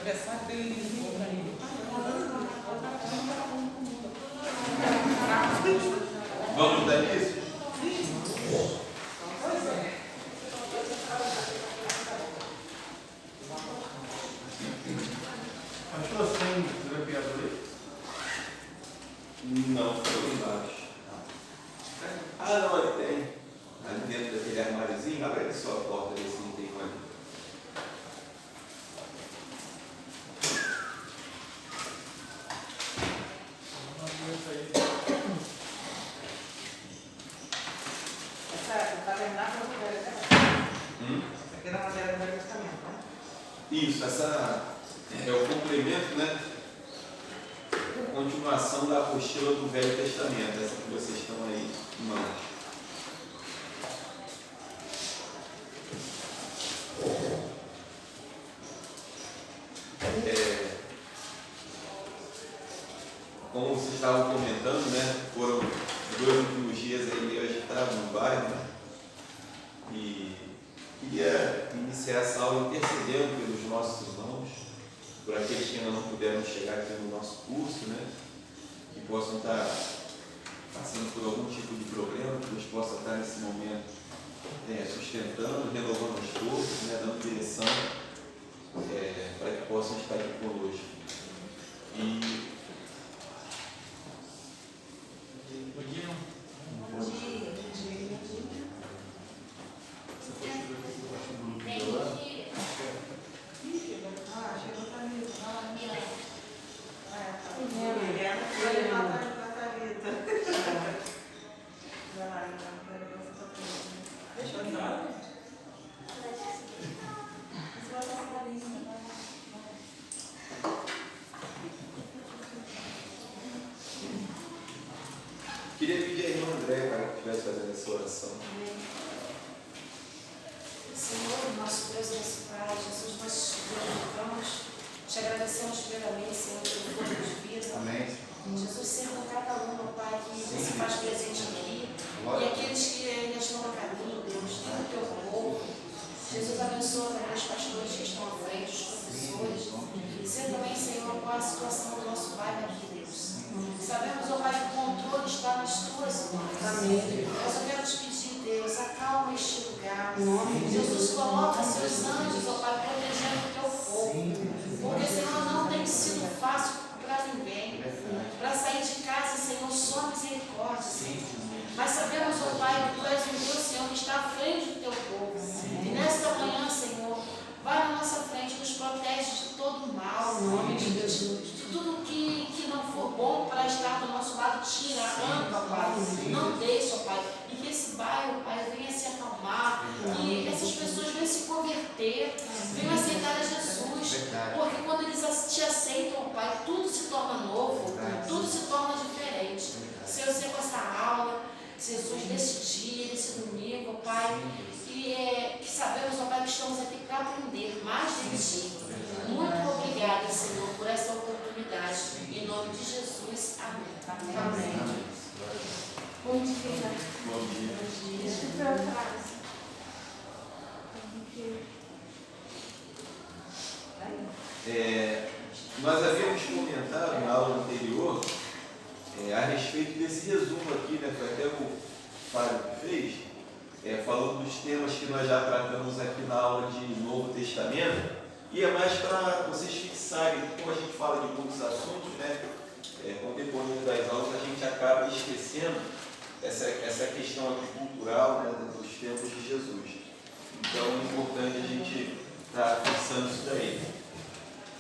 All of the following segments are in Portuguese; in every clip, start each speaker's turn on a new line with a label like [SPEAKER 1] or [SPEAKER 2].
[SPEAKER 1] aniversário dele.
[SPEAKER 2] Vamos dar isso?
[SPEAKER 3] Pastor, você tem grampeador aí?
[SPEAKER 2] Não, foi embaixo. Ah, não, ele tem. Ali dentro daquele armáriozinho, abre ali só a porta, ver se não tem mais.
[SPEAKER 1] Essa está terminada para o Velho Testamento. Essa aqui é da matéria do Velho Testamento, né?
[SPEAKER 2] Isso, essa é o complemento, né? A continuação da apostila do Velho Testamento, essa que vocês estão aí em mãos. Como vocês estavam comentando, né? Foram 2 últimos dias aí eu estava no bairro, né? E queria iniciar essa aula intercedendo pelos nossos irmãos, por aqueles que ainda não puderam chegar aqui no nosso curso, né? Que possam estar passando por algum tipo de problema, que Deus possa estar nesse momento sustentando, renovando as forças, né? Dando direção para que possam estar aqui conosco. E
[SPEAKER 3] Bom dia.
[SPEAKER 2] queria pedir a irmã André para que estivesse fazendo essa oração.
[SPEAKER 4] Senhor, nosso Deus e nosso Pai, Jesus, nós te glorificamos, te agradecemos primeiramente, Senhor, pelo fogo de vida.
[SPEAKER 2] Amém.
[SPEAKER 4] Jesus, sempre com cada um, meu Pai, que se faz presente aqui, e aqueles que ainda estão no caminho, Deus, tem o teu povo. Jesus, abençoa também os pastores que estão à frente, os professores. Sei também, Senhor, qual a situação do nosso bairro aqui, Deus. Sabemos, ó Pai, que o controle está nas tuas mãos. Amém. Mas eu quero te pedir, Deus, acalma este lugar. Jesus, coloca seus anjos, ó Pai, protegendo o teu povo. Porque, Senhor, não tem sido fácil para ninguém. Para sair de casa, Senhor, só misericórdia, Senhor. Mas sabemos, ó Pai, que tu és um Deus, Senhor, que está à frente do teu povo. E nesta manhã, Senhor, vai na nossa frente, nos protege de todo o mal, em nome de Jesus. De tudo que não for bom para estar do nosso lado, tira, arranca, Pai. Não deixa, Pai. E que esse bairro, Pai, venha se acalmar. Que essas pessoas venham se converter, venham aceitar a Jesus. Porque quando eles te aceitam, Pai, tudo se torna novo, tudo se torna diferente. Senhor, eu sei com essa aula, Jesus, desse dia, desse domingo, Pai, que sabemos, ó Pai, que estamos aqui para aprender mais de Ti. Muito obrigada, Senhor, por essa oportunidade. Em nome de Jesus. Amém. Amém.
[SPEAKER 5] Bom dia.
[SPEAKER 2] Bom dia.
[SPEAKER 5] Deixa eu ver atrás.
[SPEAKER 2] Nós havíamos comentado na aula anterior a respeito desse resumo aqui, né? Foi até o Fábio que fez, falando dos temas que nós já tratamos aqui na aula de Novo Testamento, e é mais para vocês fixarem, como a gente fala de muitos assuntos, né? Com o decorrer das aulas a gente acaba esquecendo essa questão aqui cultural, né, dos tempos de Jesus. Então é importante a gente estar fixando isso daí.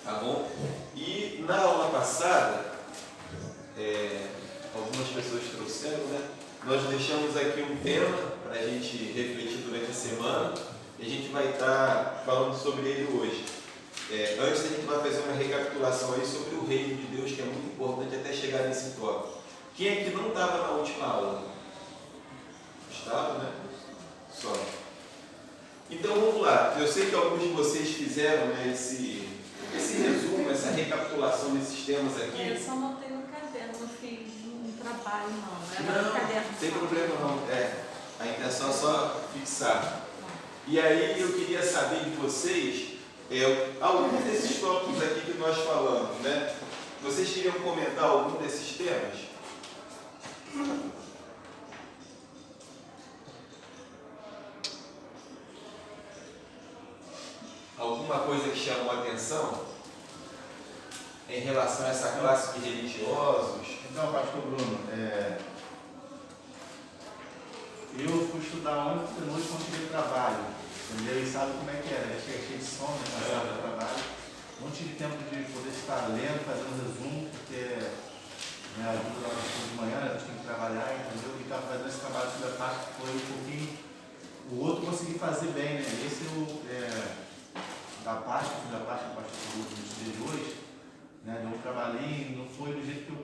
[SPEAKER 2] Tá bom? E na aula passada, algumas pessoas trouxeram, né? Nós deixamos aqui um tema para a gente refletir durante a semana e a gente vai estar falando sobre ele hoje. Antes a gente vai fazer uma recapitulação aí sobre o reino de Deus, que é muito importante até chegar nesse tópico. Quem aqui não estava na última aula? Estava, né? Só. Então vamos lá. Eu sei que alguns de vocês fizeram, né, esse resumo, essa recapitulação desses temas aqui.
[SPEAKER 5] Eu só notei no caderno, não fiz um trabalho não.
[SPEAKER 2] Não, não tem problema não. A intenção é só fixar. E aí eu queria saber de vocês, alguns desses tópicos aqui que nós falamos, né? Vocês queriam comentar algum desses temas? Alguma coisa que chamou a atenção em relação a essa classe de religiosos?
[SPEAKER 3] Então, pastor Bruno, eu fui estudar ontem de noite quando tive trabalho, entendeu? E sabe como é que era? Cheio de sono, né? Cansado do trabalho. Não tive tempo de poder estar lendo, fazendo resumo, porque me ajuda lá de manhã, né? A gente tem que trabalhar, entendeu? E estava fazendo esse trabalho sobre a parte que foi um pouquinho. O outro consegui fazer bem, né? Esse da parte do pastor Bruno de hoje, né? Deu um trabalhinho, não foi do jeito que eu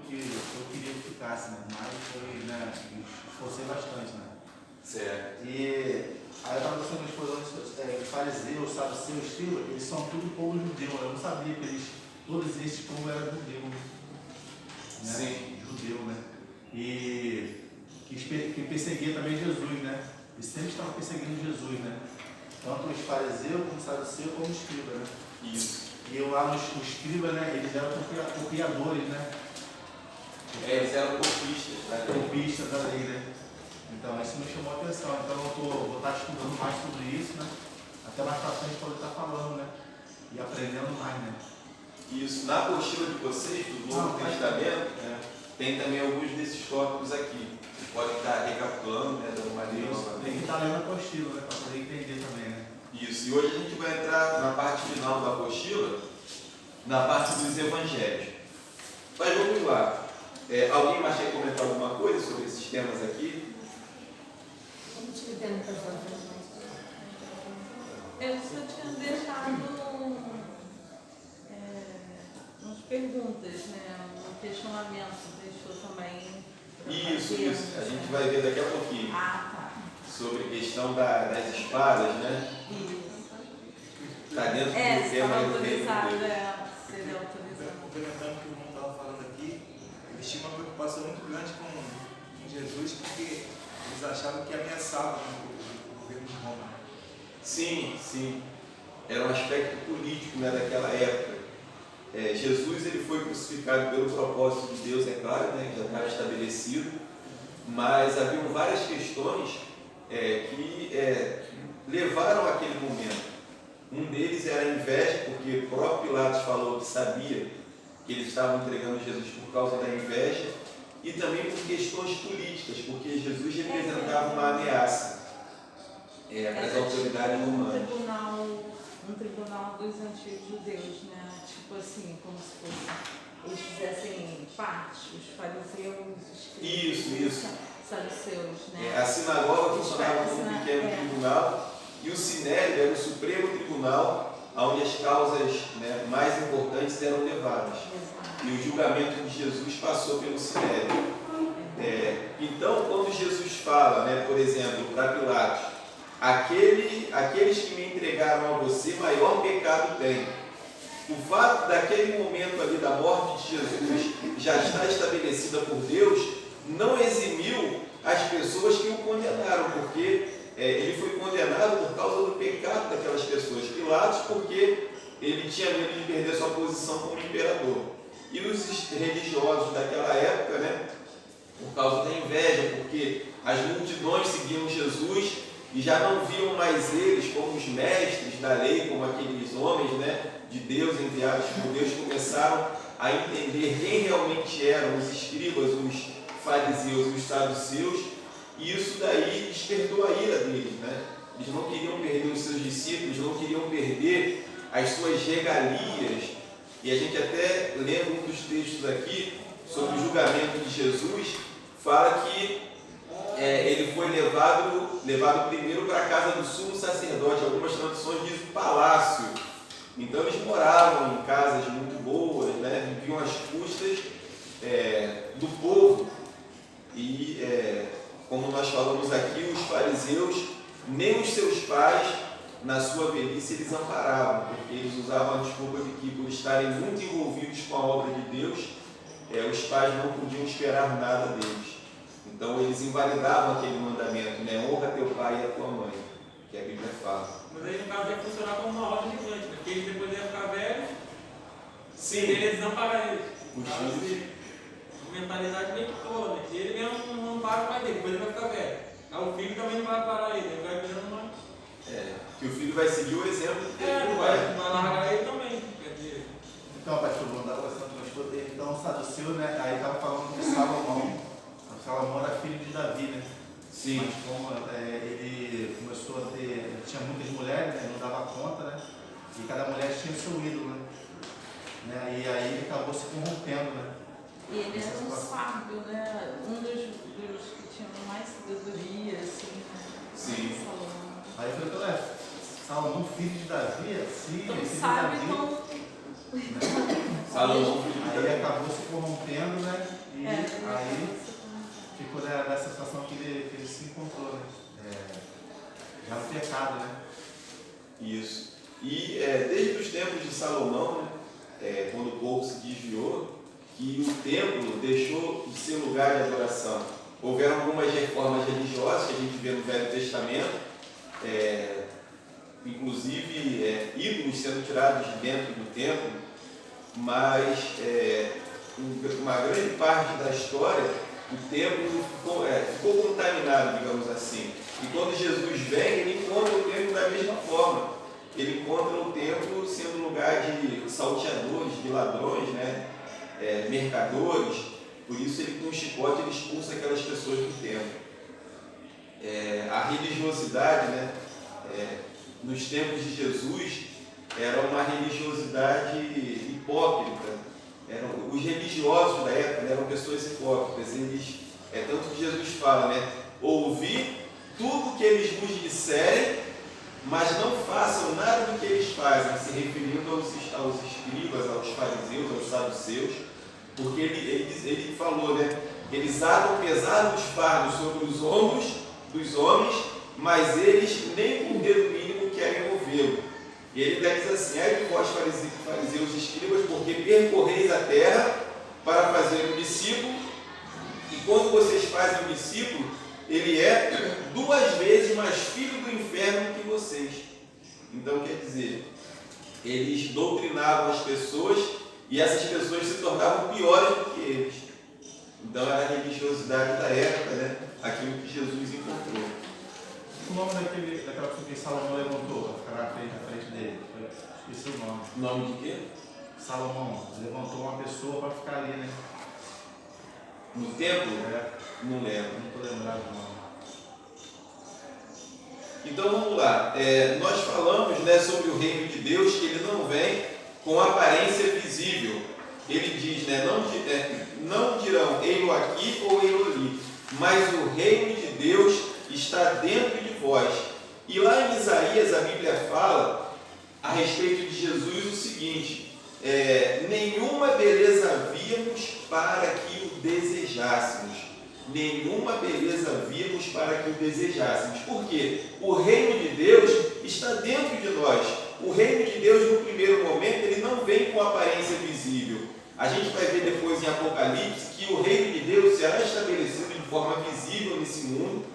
[SPEAKER 3] queria que ficasse, né? Mas foi, né? Me esforcei bastante, né?
[SPEAKER 2] Certo.
[SPEAKER 3] E aí eu estava pensando nas coisas, os fariseus, saduceus, escribas, eles são tudo povo judeu. Eu não sabia que todos esses povos eram judeu, né?
[SPEAKER 2] Sim.
[SPEAKER 3] Judeu, né? E que perseguia também Jesus, né? Eles sempre estavam perseguindo Jesus, né? Tanto os fariseus, como os saduceus, como os escribas, né?
[SPEAKER 2] Isso.
[SPEAKER 3] E eu lá nos escribas, né? Eles eram copiadores, né?
[SPEAKER 2] Eles eram copistas, né?
[SPEAKER 3] Copistas da lei, né? Então, isso me chamou a atenção. Então, eu vou estar estudando mais sobre isso, né? Até mais pra frente poder estar falando, né? E aprendendo mais, né?
[SPEAKER 2] Isso. Na apostila de vocês, do Novo Testamento, tem também alguns desses tópicos aqui. Vocês podem estar recapitulando, né? Dando uma lida novamente.
[SPEAKER 3] Tem que estar lendo a apostila, né? Para poder entender também, né?
[SPEAKER 2] Isso. E hoje a gente vai entrar na parte final da apostila, na parte dos evangelhos. Mas vamos lá. Alguém mais quer comentar alguma coisa sobre esses temas aqui?
[SPEAKER 5] Eu só tinha deixado umas perguntas, né? Um questionamento, deixou também.
[SPEAKER 2] Isso. A gente vai ver daqui a pouquinho.
[SPEAKER 5] Ah, tá.
[SPEAKER 2] Sobre a questão das espadas, né?
[SPEAKER 5] Isso.
[SPEAKER 2] Está dentro do
[SPEAKER 5] Se
[SPEAKER 2] tema
[SPEAKER 5] estava
[SPEAKER 2] aí do
[SPEAKER 5] autorizado,
[SPEAKER 2] reino de Deus.
[SPEAKER 5] seria autorizado.
[SPEAKER 6] Complementando o que o irmão estava falando aqui, eles tinham uma preocupação muito grande com Jesus, porque eles achavam que ameaçava o governo de Roma.
[SPEAKER 2] Sim. Era um aspecto político, né, daquela época. Jesus ele foi crucificado pelo propósito de Deus, é claro, né, já estava estabelecido, mas haviam várias questões que levaram àquele momento. Um deles era a inveja, porque o próprio Pilatos falou que sabia que eles estavam entregando Jesus por causa da inveja, e também por questões políticas, porque Jesus representava uma ameaça para as autoridades romanas.
[SPEAKER 5] Um tribunal dos antigos judeus, né? Tipo assim, como se fosse, eles fizessem parte, os fariseus, os escribas,
[SPEAKER 2] Isso.
[SPEAKER 5] saduceus, né?
[SPEAKER 2] A sinagoga funcionava como um pequeno tribunal, e o Sinédrio era o Supremo Tribunal, onde as causas, né, mais importantes eram levadas.
[SPEAKER 5] Exato.
[SPEAKER 2] E o julgamento de Jesus passou pelo Sinédrio. Então, quando Jesus fala, né, por exemplo, para Pilatos, aqueles que me entregaram a você, maior pecado têm. O fato daquele momento ali da morte de Jesus já estar estabelecida por Deus, não eximiu as pessoas que o condenaram, porque ele foi condenado por causa do pecado daquelas pessoas. Pilatos, porque ele tinha medo de perder sua posição como imperador. E os religiosos daquela época, né, por causa da inveja, porque as multidões seguiam Jesus e já não viam mais eles como os mestres da lei, como aqueles homens, né, de Deus enviados por Deus, começaram a entender quem realmente eram os escribas, os fariseus e os saduceus, e isso daí despertou a ira deles, né? Eles não queriam perder os seus discípulos, não queriam perder as suas regalias, e a gente até lendo um dos textos aqui sobre o julgamento de Jesus, fala que ele foi levado primeiro para a casa do sumo sacerdote. Algumas traduções dizem palácio. Então eles moravam em casas muito boas, né? Viviam às custas do povo. E como nós falamos aqui, os fariseus, nem os seus pais, na sua velhice, eles amparavam, porque eles usavam a desculpa de que, por estarem muito envolvidos com a obra de Deus, os pais não podiam esperar nada deles. Então eles invalidavam aquele mandamento, né? Honra teu pai e a tua mãe. que a Bíblia fala.
[SPEAKER 7] Mas aí no caso ia funcionar como uma roda gigante, né? Porque ele depois ia ficar velho,
[SPEAKER 2] Sim,
[SPEAKER 7] ele ia desamparar ele.
[SPEAKER 2] Os
[SPEAKER 7] Então,
[SPEAKER 2] filhos.
[SPEAKER 7] a mentalidade meio que toda, né? Ele mesmo não para o pai dele, depois ele vai ficar velho. Aí o filho também não vai parar ele, ele vai virando uma.
[SPEAKER 2] Que o filho vai seguir o exemplo do
[SPEAKER 7] Não
[SPEAKER 2] pai.
[SPEAKER 7] vai largar ele também. Quer dizer,
[SPEAKER 3] Então, pastor, vamos dar bastante mais poder. Então, o Saduceu, né? Aí estava falando de Salomão. O Salomão era filho de Davi, né?
[SPEAKER 2] Sim.
[SPEAKER 3] Mas como ele começou a ter. Ele tinha muitas mulheres, né? Não dava conta, né? E cada mulher tinha o seu ídolo, né? E aí ele acabou se corrompendo, né?
[SPEAKER 5] E ele era um sábio, né? Um dos que tinham mais sabedoria, assim, né?
[SPEAKER 2] Sim.
[SPEAKER 5] Salomão.
[SPEAKER 3] Aí eu falei, Salomão, filho de Davi, assim,
[SPEAKER 5] Então,
[SPEAKER 3] filho de
[SPEAKER 5] sábio,
[SPEAKER 3] Davi.
[SPEAKER 5] então.
[SPEAKER 2] Salomão, filho de
[SPEAKER 3] Aí
[SPEAKER 2] Davi.
[SPEAKER 3] acabou se corrompendo, né? E
[SPEAKER 5] É,
[SPEAKER 3] aí ficou nessa situação que ele se encontrou, né? Já no pecado, né?
[SPEAKER 2] Isso. E desde os tempos de Salomão, né, quando o povo se desviou, que o templo deixou de ser lugar de adoração. Houveram algumas reformas religiosas que a gente vê no Velho Testamento, inclusive ídolos sendo tirados de dentro do templo, mas uma grande parte da história, o templo ficou contaminado, digamos assim. E quando Jesus vem, ele encontra o templo da mesma forma. Ele encontra o templo sendo lugar de salteadores, de ladrões, né? Mercadores. Por isso ele, com um chicote, ele expulsa aquelas pessoas do templo. A religiosidade, né? Nos tempos de Jesus, era uma religiosidade hipócrita. Os religiosos da época, né, eram pessoas hipócritas. Eles, tanto que Jesus fala, né? Ouvi tudo que eles vos disserem, mas não façam nada do que eles fazem, se referindo aos escribas, aos fariseus, aos saduceus, porque ele falou, né? Eles atam pesar dos fardos sobre os ombros dos homens, mas eles nem com o dedo mínimo querem movê-lo. E ele diz assim: ai de vós, fariseus e escribas, porque percorreis a terra para fazer um discípulo, e quando vocês fazem um discípulo, ele é 2 vezes mais filho do inferno que vocês. Então, quer dizer, eles doutrinavam as pessoas e essas pessoas se tornavam piores do que eles. Então, era a religiosidade da época, né? Aquilo que Jesus encontrou.
[SPEAKER 3] O nome daquela pessoa que Salomão levantou para ficar na frente dele? Esqueci o nome.
[SPEAKER 2] O nome de quê?
[SPEAKER 3] Salomão levantou uma pessoa para ficar ali, né?
[SPEAKER 2] No templo? Não lembro.
[SPEAKER 3] Não estou lembrado do nome.
[SPEAKER 2] Então vamos lá. Nós falamos, né, sobre o reino de Deus, que ele não vem com aparência visível. Ele diz, né, não dirão ei-lo aqui ou ei-lo ali, mas o reino de Deus está dentro de vós. E lá em Isaías a Bíblia fala a respeito de Jesus o seguinte: nenhuma beleza víamos para que o desejássemos. Nenhuma beleza víamos para que o desejássemos. Por quê? O reino de Deus está dentro de nós. O reino de Deus, no primeiro momento, ele não vem com aparência visível. A gente vai ver depois em Apocalipse que o reino de Deus será estabelecido de forma visível nesse mundo.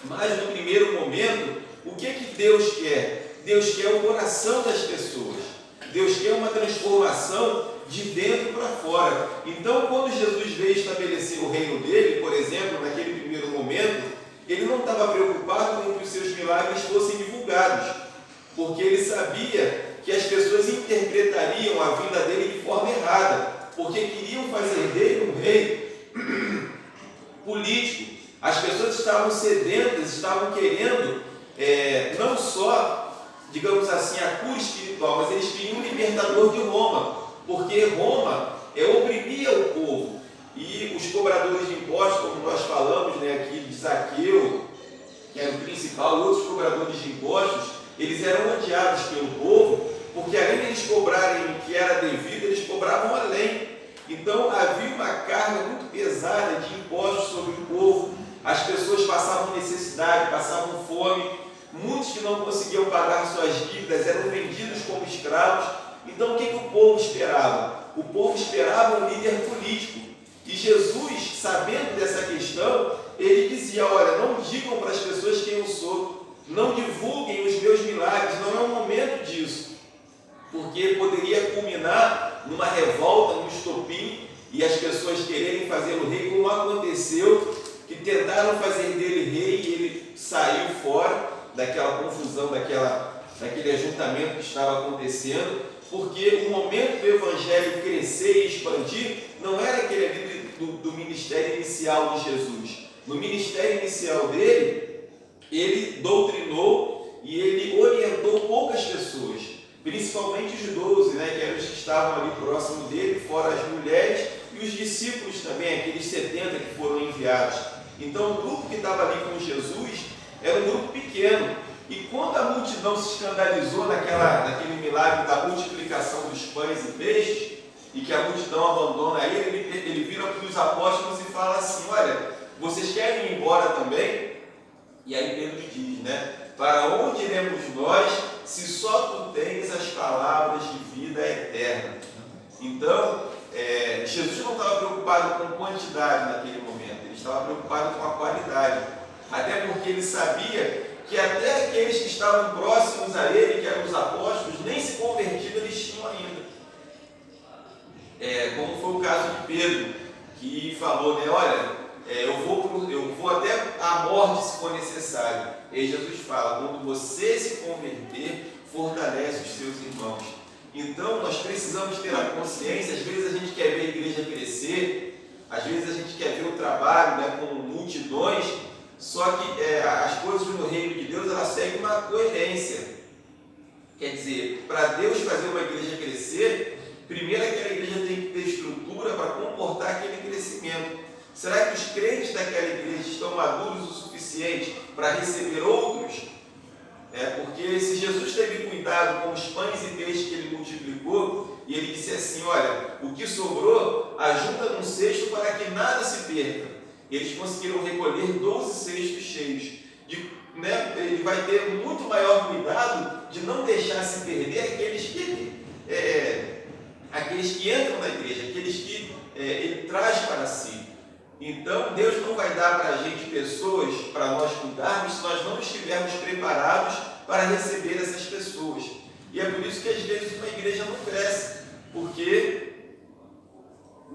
[SPEAKER 2] Mas no primeiro momento, o que Deus quer? Deus quer o coração das pessoas. Deus quer uma transformação de dentro para fora. Então, quando Jesus veio estabelecer o reino dele, por exemplo, naquele primeiro momento, ele não estava preocupado com que os seus milagres fossem divulgados, porque ele sabia que as pessoas interpretariam a vinda dele de forma errada, porque queriam fazer dele um rei político. As pessoas estavam sedentas, estavam querendo não só, digamos assim, a cura espiritual, mas eles queriam um libertador de Roma, porque Roma oprimia o povo. E os cobradores de impostos, como nós falamos, né, aqui de Zaqueu, que era o principal, outros cobradores de impostos, eles eram odiados pelo povo, porque além de eles cobrarem o que era devido, eles cobravam além. Então havia uma carga muito pesada de impostos sobre o povo. As pessoas passavam necessidade, passavam fome. Muitos que não conseguiam pagar suas dívidas eram vendidos como escravos. Então o que o povo esperava? O povo esperava um líder político. E Jesus, sabendo dessa questão, ele dizia: olha, não digam para as pessoas quem eu sou, não divulguem os meus milagres, não é o momento disso, porque poderia culminar numa revolta, num estopim, e as pessoas quererem fazê-lo rei, como aconteceu, que tentaram fazer dele rei e ele saiu fora daquela confusão, daquele ajuntamento que estava acontecendo, porque o momento do evangelho crescer e expandir não era aquele ali do ministério inicial de Jesus. No ministério inicial dele, ele doutrinou e ele orientou poucas pessoas, principalmente os 12, né, que eram os que estavam ali próximo dele, fora as mulheres e os discípulos também, aqueles 70 que foram enviados. Então o grupo que estava ali com Jesus era um grupo pequeno. E quando a multidão se escandalizou naquele milagre da multiplicação dos pães e peixes, e que a multidão abandona ele vira para os apóstolos e fala assim: olha, vocês querem ir embora também? E aí Pedro diz, né? Para onde iremos nós, se só tu tens as palavras de vida eterna? Então, Jesus não estava preocupado com quantidade naquele momento, ele estava preocupado com a qualidade, até porque ele sabia que até aqueles que estavam próximos a ele, que eram os apóstolos, nem se convertido eles tinham ainda. Como foi o caso de Pedro, que falou, né, olha, eu vou até a morte se for necessário. E Jesus fala, quando você se converter, fortalece os seus irmãos. Então nós precisamos ter a consciência, às vezes a gente quer ver a igreja crescer, às vezes a gente quer ver o trabalho, né, com multidões, só que as coisas no reino de Deus, elas seguem uma coerência. Quer dizer, para Deus fazer uma igreja crescer, primeiro aquela igreja tem que ter estrutura para comportar aquele crescimento. Será que os crentes daquela igreja estão maduros o suficiente para receber outros? Porque se Jesus teve cuidado com os pães e peixes que ele multiplicou, e ele disse assim, olha, o que sobrou, ajunta num cesto para que nada se perca. Eles conseguiram recolher 12 cestos cheios. Ele vai ter muito maior cuidado de não deixar se perder aqueles que entram na igreja, aqueles que ele traz para si. Então, Deus não vai dar para a gente pessoas para nós cuidarmos se nós não estivermos preparados para receber essas pessoas. E é por isso que às vezes uma igreja não cresce, porque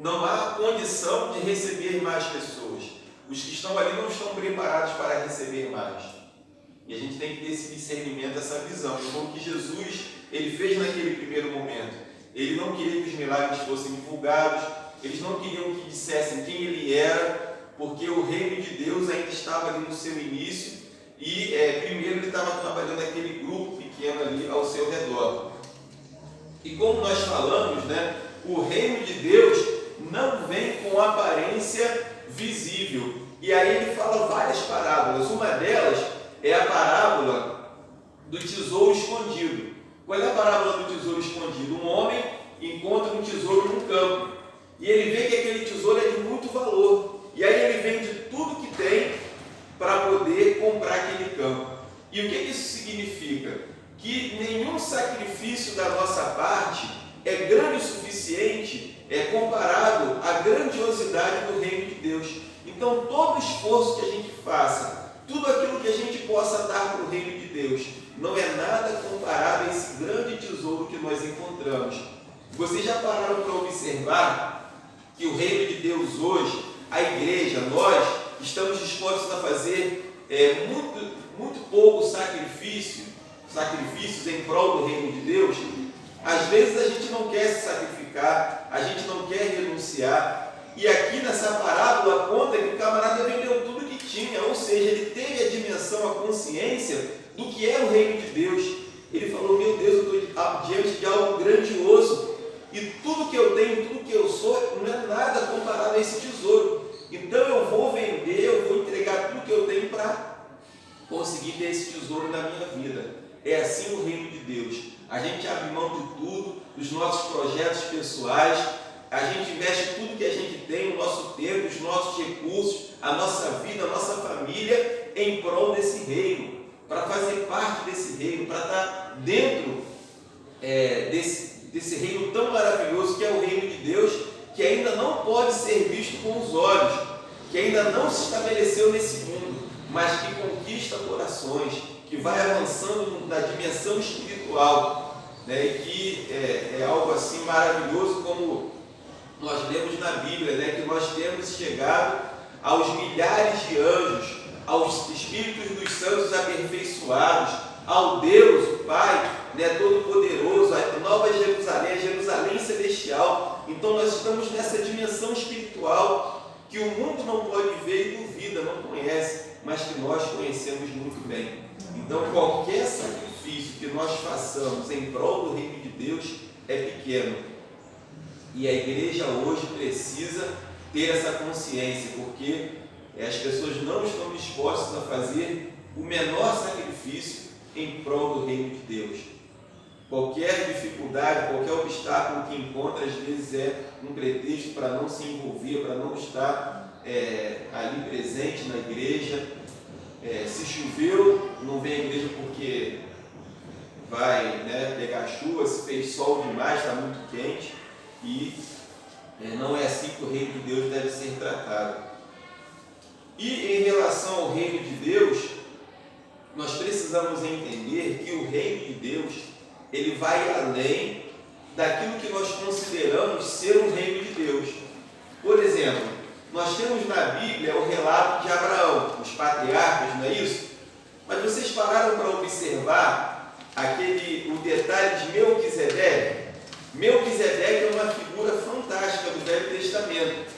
[SPEAKER 2] não há condição de receber mais pessoas. Os que estão ali não estão preparados para receber mais. E a gente tem que ter esse discernimento, essa visão. E foi o que Jesus ele fez naquele primeiro momento. Ele não queria que os milagres fossem divulgados, eles não queriam que dissessem quem ele era, porque o reino de Deus ainda estava ali no seu início e primeiro ele estava trabalhando aquele grupo pequeno ali ao seu redor. E como nós falamos, né, o reino de Deus não vem com aparência visível. E aí ele fala várias parábolas. Uma delas é a parábola do tesouro escondido. Qual é a parábola do tesouro escondido? Um homem encontra um tesouro num campo e ele vê que aquele tesouro é de muito valor. E aí ele vende tudo que tem para poder comprar aquele campo. E o que isso significa? Que nenhum sacrifício da nossa parte é grande o suficiente comparado à grandiosidade do reino de Deus. Então todo esforço que a gente faça, tudo aquilo que a gente possa dar para o reino de Deus, não é nada comparado a esse grande tesouro que nós encontramos. Vocês já pararam para observar que o reino de Deus hoje, a igreja, nós estamos dispostos a fazer muito pouco sacrifícios em prol do reino de Deus? Às vezes a gente não quer se sacrificar, a gente não quer renunciar. E aqui nessa parábola conta que o camarada vendeu tudo que tinha, ou seja, ele teve a dimensão, a consciência do que é o reino de Deus. Ele falou, meu Deus, eu estou diante de algo grandioso, e tudo que eu tenho, tudo que eu sou, não é nada comparado a esse tesouro. Então eu vou vender, eu vou entregar tudo que eu tenho para conseguir ter esse tesouro na minha vida. É assim o reino de Deus. A gente abre mão de tudo, dos nossos projetos pessoais, a gente investe tudo que a gente tem, o nosso tempo, os nossos recursos, a nossa vida, a nossa família, em prol desse reino, para fazer parte desse reino, para estar dentro desse reino tão maravilhoso que é o reino de Deus, que ainda não pode ser visto com os olhos, que ainda não se estabeleceu nesse mundo, mas que conquista corações, que vai avançando na dimensão espiritual, né? E que é algo assim maravilhoso, como nós lemos na Bíblia, né? Que nós temos chegado aos milhares de anjos, aos espíritos dos santos aperfeiçoados, ao Deus, o Pai, né, Todo-Poderoso, a Nova Jerusalém, a Jerusalém Celestial. Então nós estamos nessa dimensão espiritual que o mundo não pode ver e duvida, não conhece, mas que nós conhecemos muito bem. Então qualquer sacrifício que nós façamos em prol do reino de Deus é pequeno. E a igreja hoje precisa ter essa consciência, porque as pessoas não estão dispostas a fazer o menor sacrifício em prol do reino de Deus. Qualquer dificuldade, qualquer obstáculo que encontra, às vezes é um pretexto para não se envolver, para não estar ali presente na igreja. Se choveu, não vem à igreja porque vai, né, pegar chuva. Se fez sol demais, está muito quente, e não é assim que o reino de Deus deve ser tratado. E em relação ao reino de Deus, nós precisamos entender que o reino de Deus, ele vai além daquilo que nós consideramos ser o reino de Deus. Por exemplo, nós temos na Bíblia o relato de Abraão, os patriarcas, não é isso? Mas vocês pararam para observar o detalhe de Melquisedeque? Melquisedeque é uma figura fantástica do Velho Testamento,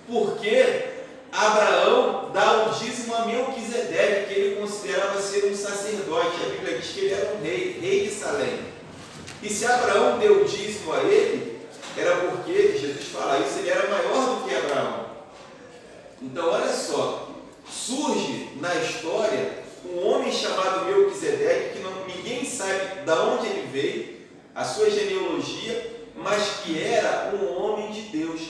[SPEAKER 2] porque Abraão dá o dízimo a Melquisedeque, que ele considerava ser um sacerdote. A Bíblia diz que ele era um rei de Salém. E se Abraão deu o dízimo a ele, era porque, Jesus fala isso, ele era maior do que Abraão. Então olha só, surge na história um homem chamado Melquisedeque, que ninguém sabe de onde ele veio, a sua genealogia, mas que era um homem de Deus.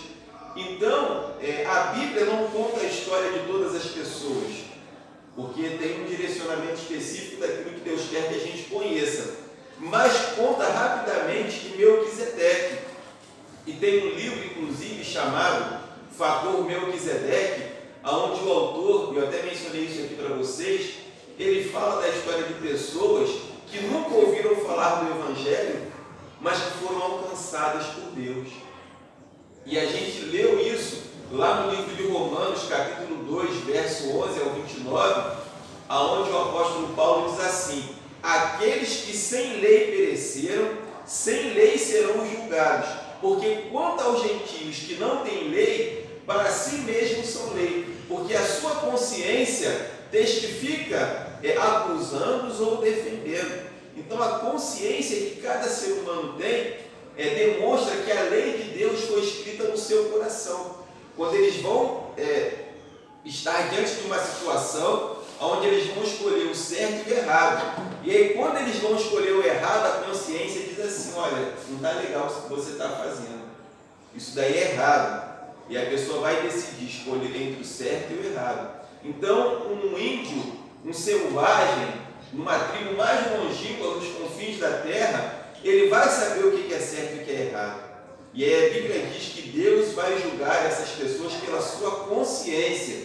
[SPEAKER 2] Então, a Bíblia não conta a história de todas as pessoas, porque tem um direcionamento específico daquilo que Deus quer que a gente conheça, mas conta rapidamente de Melquisedeque. E tem um livro, inclusive, chamado Fator Melquisedeque, onde o autor, eu até mencionei isso aqui para vocês, ele fala da história de pessoas que nunca ouviram falar do Evangelho, mas que foram alcançadas por Deus. E a gente leu isso lá no livro de Romanos, capítulo 2, verso 11 ao 29, aonde o apóstolo Paulo diz assim: aqueles que sem lei pereceram, sem lei serão julgados, porque quanto aos gentios que não têm lei, para si mesmos são lei, porque a sua consciência testifica acusando-os ou defendendo. Então a consciência que cada ser humano tem demonstra que a lei de Deus foi escrita no seu coração. Quando eles vão estar diante de uma situação onde eles vão escolher o certo e o errado, e aí quando eles vão escolher o errado, a consciência diz assim: olha, não está legal o que você está fazendo, isso daí é errado, e a pessoa vai decidir escolher entre o certo e o errado. Então um índio, um selvagem, numa tribo mais longínqua nos confins da terra, ele vai saber o que é certo e o que é errado. E aí a Bíblia diz que Deus vai julgar essas pessoas pela sua consciência,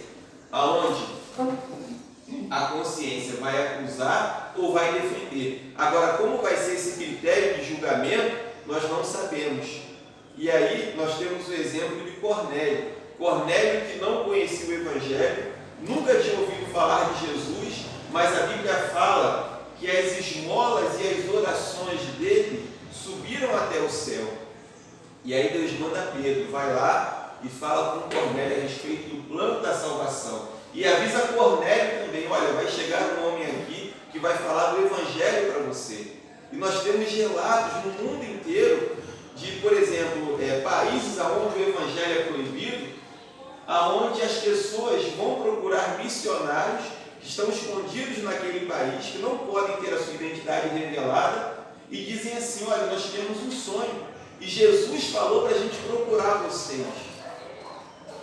[SPEAKER 2] aonde a consciência vai acusar ou vai defender. Agora, como vai ser esse critério de julgamento, nós não sabemos. E aí nós temos o exemplo de Cornélio. Cornélio, que não conhecia o Evangelho, nunca tinha ouvido falar de Jesus, mas a Bíblia fala que as esmolas e as orações dele subiram até o céu. E aí Deus manda Pedro, vai lá e fala com Cornélio a respeito do plano da salvação. E avisa Cornélio também: olha, vai chegar um homem aqui que vai falar do Evangelho para você. E nós temos relatos no mundo inteiro de, por exemplo, países onde o Evangelho é proibido, aonde as pessoas vão procurar missionários que estão escondidos naquele país, que não podem ter a sua identidade revelada, e dizem assim: olha, nós temos um sonho, e Jesus falou para a gente procurar vocês.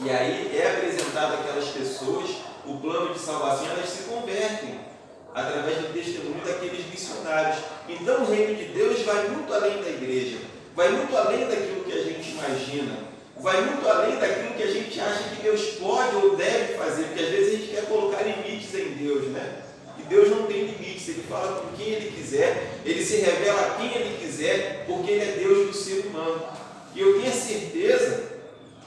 [SPEAKER 2] E aí é apresentado àquelas pessoas o plano de salvação, elas se convertem através do testemunho daqueles missionários. Então o reino de Deus vai muito além da igreja, vai muito além daquilo que a gente imagina, vai muito além daquilo que a gente acha que Deus pode ou deve fazer, porque às vezes a gente quer colocar limites em Deus, né? E Deus não tem limites, Ele fala com quem Ele quiser, Ele se revela a quem Ele quiser, porque Ele é Deus do ser humano. E eu tenho a certeza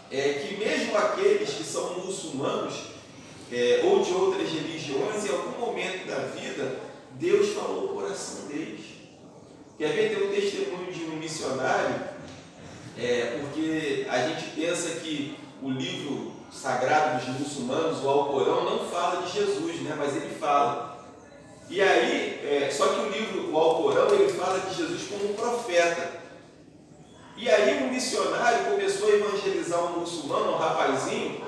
[SPEAKER 2] que mesmo aqueles que são muçulmanos ou de outras religiões, em algum momento da vida, Deus falou o coração deles. Quer ver, tem um testemunho de um missionário, porque a gente pensa que o livro sagrado dos muçulmanos, o Alcorão, não fala de Jesus, né? Mas ele fala. E aí, só que o livro, o Alcorão, ele fala de Jesus como um profeta. E aí um missionário começou a evangelizar um muçulmano, um rapazinho,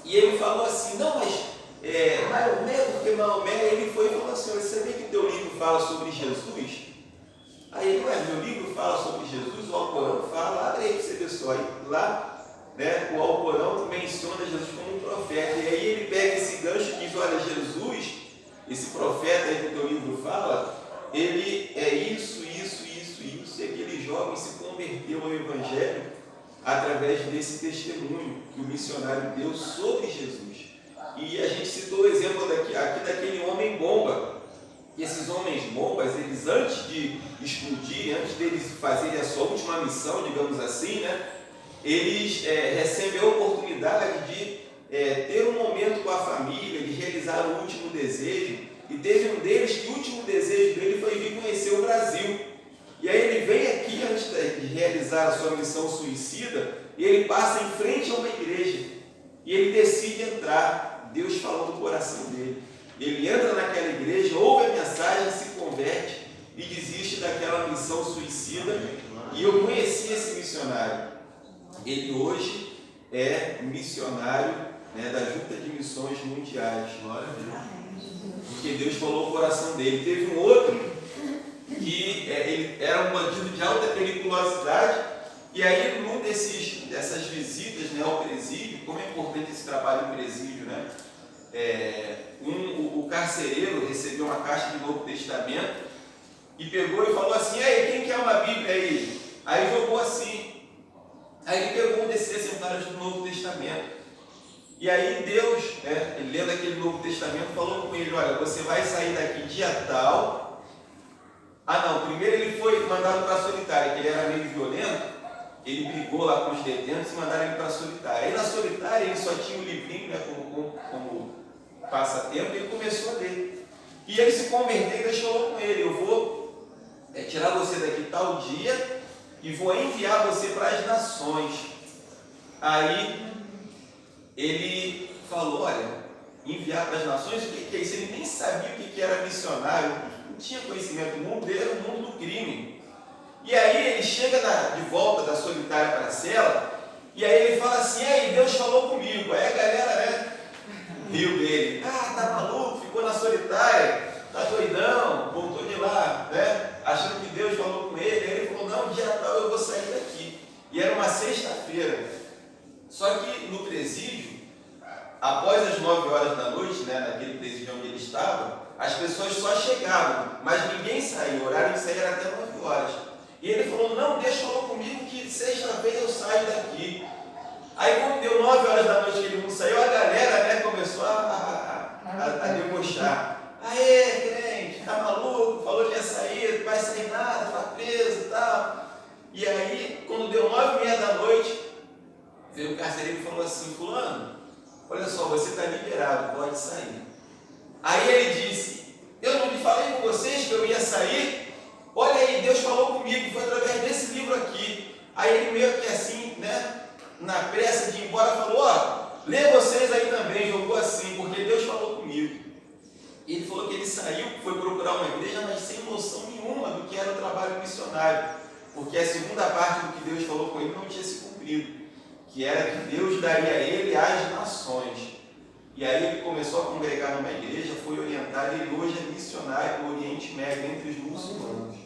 [SPEAKER 2] e ele falou assim, não, mas Maomé, porque Maomé, ele foi e falou assim, você sabia que teu livro fala sobre Jesus? Aí ele, meu livro fala sobre Jesus, o Alcorão fala, abre aí para você ver só, aí, lá, né, o Alcorão menciona Jesus como um profeta, e aí ele pega esse gancho e diz, olha, Jesus, esse profeta aí que o teu livro fala, ele é isso, e aquele jovem se converteu ao Evangelho através desse testemunho que o missionário deu sobre Jesus. E a gente citou o exemplo aqui daquele homem bomba. E esses homens bombas, eles antes de explodir, antes deles fazerem a sua última missão, digamos assim, né, eles recebem a oportunidade de ter um momento com a família, de realizar o último desejo. E teve um deles que o último desejo dele foi vir conhecer o Brasil. E aí ele vem aqui antes de realizar a sua missão suicida, e ele passa em frente a uma igreja. E ele decide entrar. Deus falou no coração dele. Ele entra naquela igreja, ouve a mensagem, se converte e desiste daquela missão suicida. E eu conheci esse missionário. Ele hoje é missionário, né, da Junta de Missões Mundiais. Glória a Deus. Porque Deus falou no coração dele. Teve um outro que ele era um bandido de alta periculosidade, e aí numa dessas visitas, né, ao presídio, como é importante esse trabalho em presídio, né? O carcereiro recebeu uma caixa de Novo Testamento e pegou e falou assim, aí, quem quer uma Bíblia aí? Aí jogou assim, aí ele pegou um desses exemplares do Novo Testamento, e aí Deus, ele lendo aquele Novo Testamento, falou com ele, olha, você vai sair daqui dia tal. Primeiro ele foi mandado para a solitária, que ele era meio violento, ele brigou lá com os detentos e mandaram ele para a solitária. Aí na solitária ele só tinha um livrinho, né, como passatempo, e ele começou a ler. E ele se converteu e Deus falou com ele, eu vou tirar você daqui tal dia e vou enviar você para as nações. Aí ele falou, olha, enviar para as nações, o que é isso? Ele nem sabia o que era missionário, não tinha conhecimento, o mundo dele era o mundo do crime. E aí ele chega de volta da solitária para a cela, e aí ele fala assim, aí Deus falou comigo. Aí a galera, né, riu dele, tá maluco, ficou na solitária, tá doidão, voltou de lá, né, achando que Deus falou com ele. Aí ele falou, não, dia tal eu vou sair daqui. E era uma sexta-feira. Só que no presídio, após as 9 horas da noite, né, naquele presídio onde ele estava, as pessoas só chegavam, mas ninguém saiu, o horário de sair era até 9 horas. E ele falou, não, Deus falou comigo que sexta-feira eu saio daqui. Aí quando deu 9 horas da noite que ele não saiu, a galera, né, começou a debochar. Aê, crente, tá maluco? Falou que ia sair, não vai sair nada, tá preso e tal. E aí, quando deu 9h30 da noite, veio o carcereiro e falou assim, fulano, olha só, você está liberado, pode sair. Aí ele disse, eu não lhe falei com vocês que eu ia sair? Olha aí, Deus falou comigo, foi através desse livro aqui. Aí ele meio que assim, né, na pressa de ir embora, falou, lê vocês aí também, jogou assim, porque Deus falou comigo. E ele falou que ele saiu, foi procurar uma igreja, mas sem noção nenhuma do que era o trabalho missionário, porque a segunda parte do que Deus falou com ele não tinha se cumprido, que era que Deus daria a ele as nações. E aí ele começou a congregar numa igreja, foi orientado, e ele hoje é missionário no Oriente Médio, entre os muçulmanos.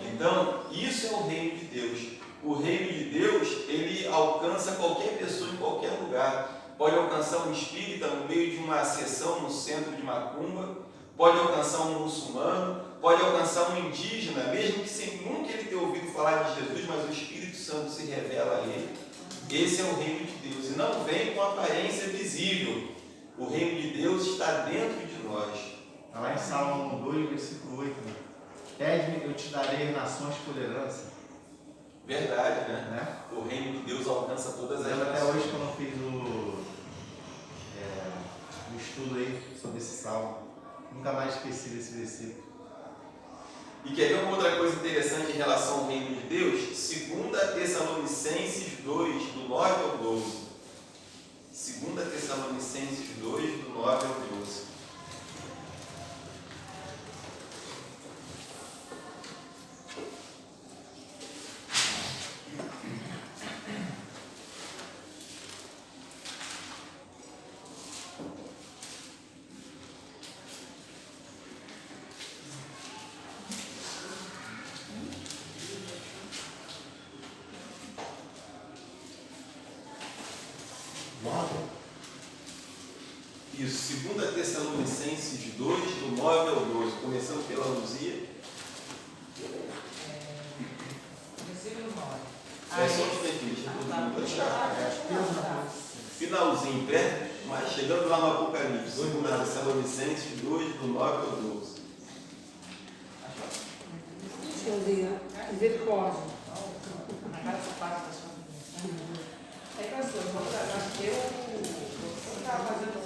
[SPEAKER 2] Então, isso é o reino de Deus. O reino de Deus, ele alcança qualquer pessoa em qualquer lugar. Pode alcançar um espírita no meio de uma sessão no centro de macumba, pode alcançar um muçulmano, pode alcançar um indígena, mesmo que sem nunca ele ter ouvido falar de Jesus, mas o Espírito Santo se revela a ele. Esse é o reino de Deus, e não vem com aparência visível. O reino de Deus está dentro de nós.
[SPEAKER 3] Está lá em Salmo 2, versículo 8. Né? Pede-me, eu te darei nações por herança.
[SPEAKER 2] Verdade, né?
[SPEAKER 3] Né?
[SPEAKER 2] O reino de Deus alcança todas as
[SPEAKER 3] Eu até
[SPEAKER 2] nações.
[SPEAKER 3] hoje, quando eu fiz o estudo aí sobre esse salmo, nunca mais esqueci desse versículo.
[SPEAKER 2] E quer ver uma outra coisa interessante em relação ao reino de Deus? 2 Tessalonicenses 2, do 9 ao 12. 2 Tessalonicenses 2, do 9 ao 12. Isso, 2 Tessalonicenses 2, do 9 ao 12, começando pela Luzia.
[SPEAKER 1] Versículo 9.
[SPEAKER 2] É só um instantinho, deixa todo mundo achar. Finalzinho, perto, mas chegando lá no Apocalipse, 2 Tessalonicenses 2, do 9 ao 12.
[SPEAKER 5] Misericórdia.
[SPEAKER 1] Agora essa parte da sua vida. É que assim, eu estava fazendo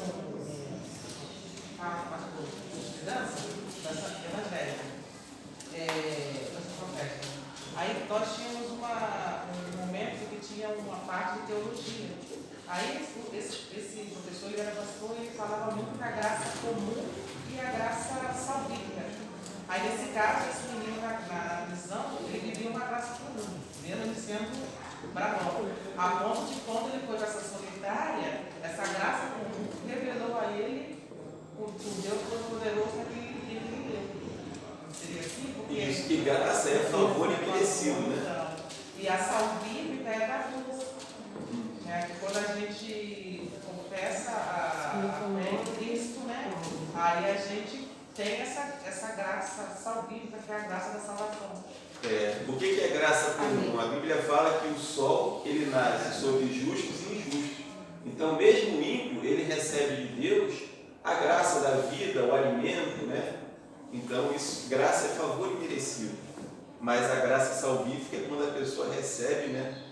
[SPEAKER 1] uma estudança dessa evangélica, dessa profeta. Aí nós tínhamos um momento que tinha uma parte de teologia. Aí esse professor, ele era pastor e ele falava muito da graça comum e a graça salvífica. Aí nesse caso, esse menino na visão, ele vivia uma graça comum, vendo ele sendo bravão. A ponto de quando ele foi para essa solitária, essa graça comum revelou a ele o Deus Todo-Poderoso naquele dia que ele deu. Seria assim? Porque
[SPEAKER 2] Isso, que graça é favor imerecido, né?
[SPEAKER 1] E a salvífica é da luz. Quando a gente confessa a fé em Cristo, né? Aí a gente tem essa graça salvífica, que é a graça da salvação.
[SPEAKER 2] O que é graça comum? A Bíblia fala que o sol, ele nasce sobre justos e injustos. Então, mesmo o ímpio, ele recebe de Deus a graça da vida, o alimento, né? Então, isso, graça é favor imerecido. Mas a graça salvífica é quando a pessoa recebe, né?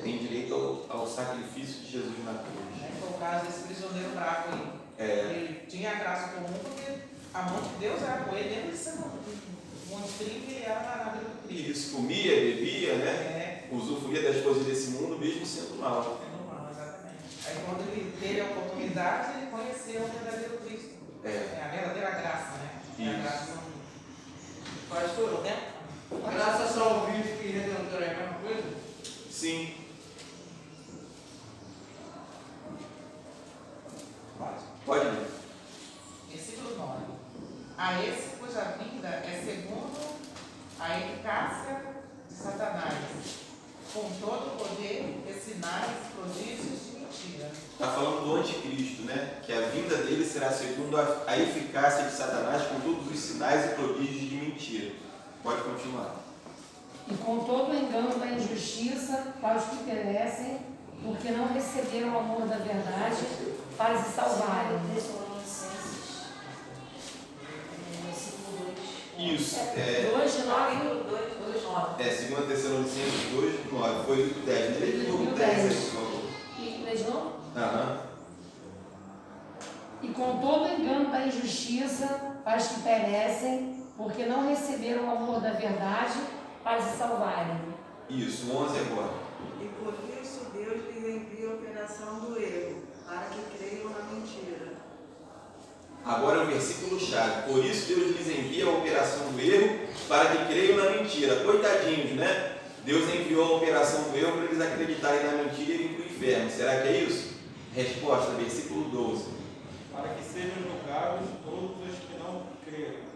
[SPEAKER 2] Tem direito ao sacrifício de Jesus na cruz.
[SPEAKER 1] Foi o caso desse prisioneiro bravo aí. Ele tinha a graça comum porque a mão de Deus era com ele, mesmo ele sendo um monstrinho que ele era na vida do Cristo.
[SPEAKER 2] Isso, comia, bebia, né? Usufruía das coisas desse mundo, mesmo sendo mal.
[SPEAKER 1] Sendo mal, exatamente. Aí quando ele teve a oportunidade, ele conheceu o verdadeiro Cristo. A verdadeira graça, né?
[SPEAKER 2] Isso.
[SPEAKER 1] A graça salvífica. Pastor, né?
[SPEAKER 8] A graça salvífica e redentora é a mesma coisa?
[SPEAKER 2] Sim. Pode ler.
[SPEAKER 1] Versículo 9. A esse cuja vinda é segundo a eficácia de Satanás, com todo o poder e sinais, prodígios de mentira.
[SPEAKER 2] Está falando do anticristo, né? Que a vinda dele será segundo a eficácia de Satanás, com todos os sinais e prodígios de mentira. Pode continuar.
[SPEAKER 9] E com todo o engano da injustiça para os que perecem, porque não receberam o amor da verdade para se salvarem.
[SPEAKER 4] Tessalonicenses, versículo 2.
[SPEAKER 2] Isso.
[SPEAKER 9] 2 de 9
[SPEAKER 2] 2 Tessalonicenses 2, 9. Foi do 10. Ele é do 10 aí, por favor.
[SPEAKER 9] E lê de novo?
[SPEAKER 2] Aham.
[SPEAKER 9] E com todo o engano da injustiça para os que perecem, porque não receberam o amor da verdade para se salvarem.
[SPEAKER 2] Isso, 11 agora.
[SPEAKER 10] E por isso Deus lhe envia a operação do erro, para que creiam na mentira.
[SPEAKER 2] Agora é o versículo chave. Por isso Deus lhes envia a operação do erro, para que creiam na mentira. Coitadinhos, né? Deus enviou a operação do erro para eles acreditarem na mentira e irem para o inferno. Será que é isso? Resposta, versículo 12.
[SPEAKER 7] Para que sejam julgados todos os que não creram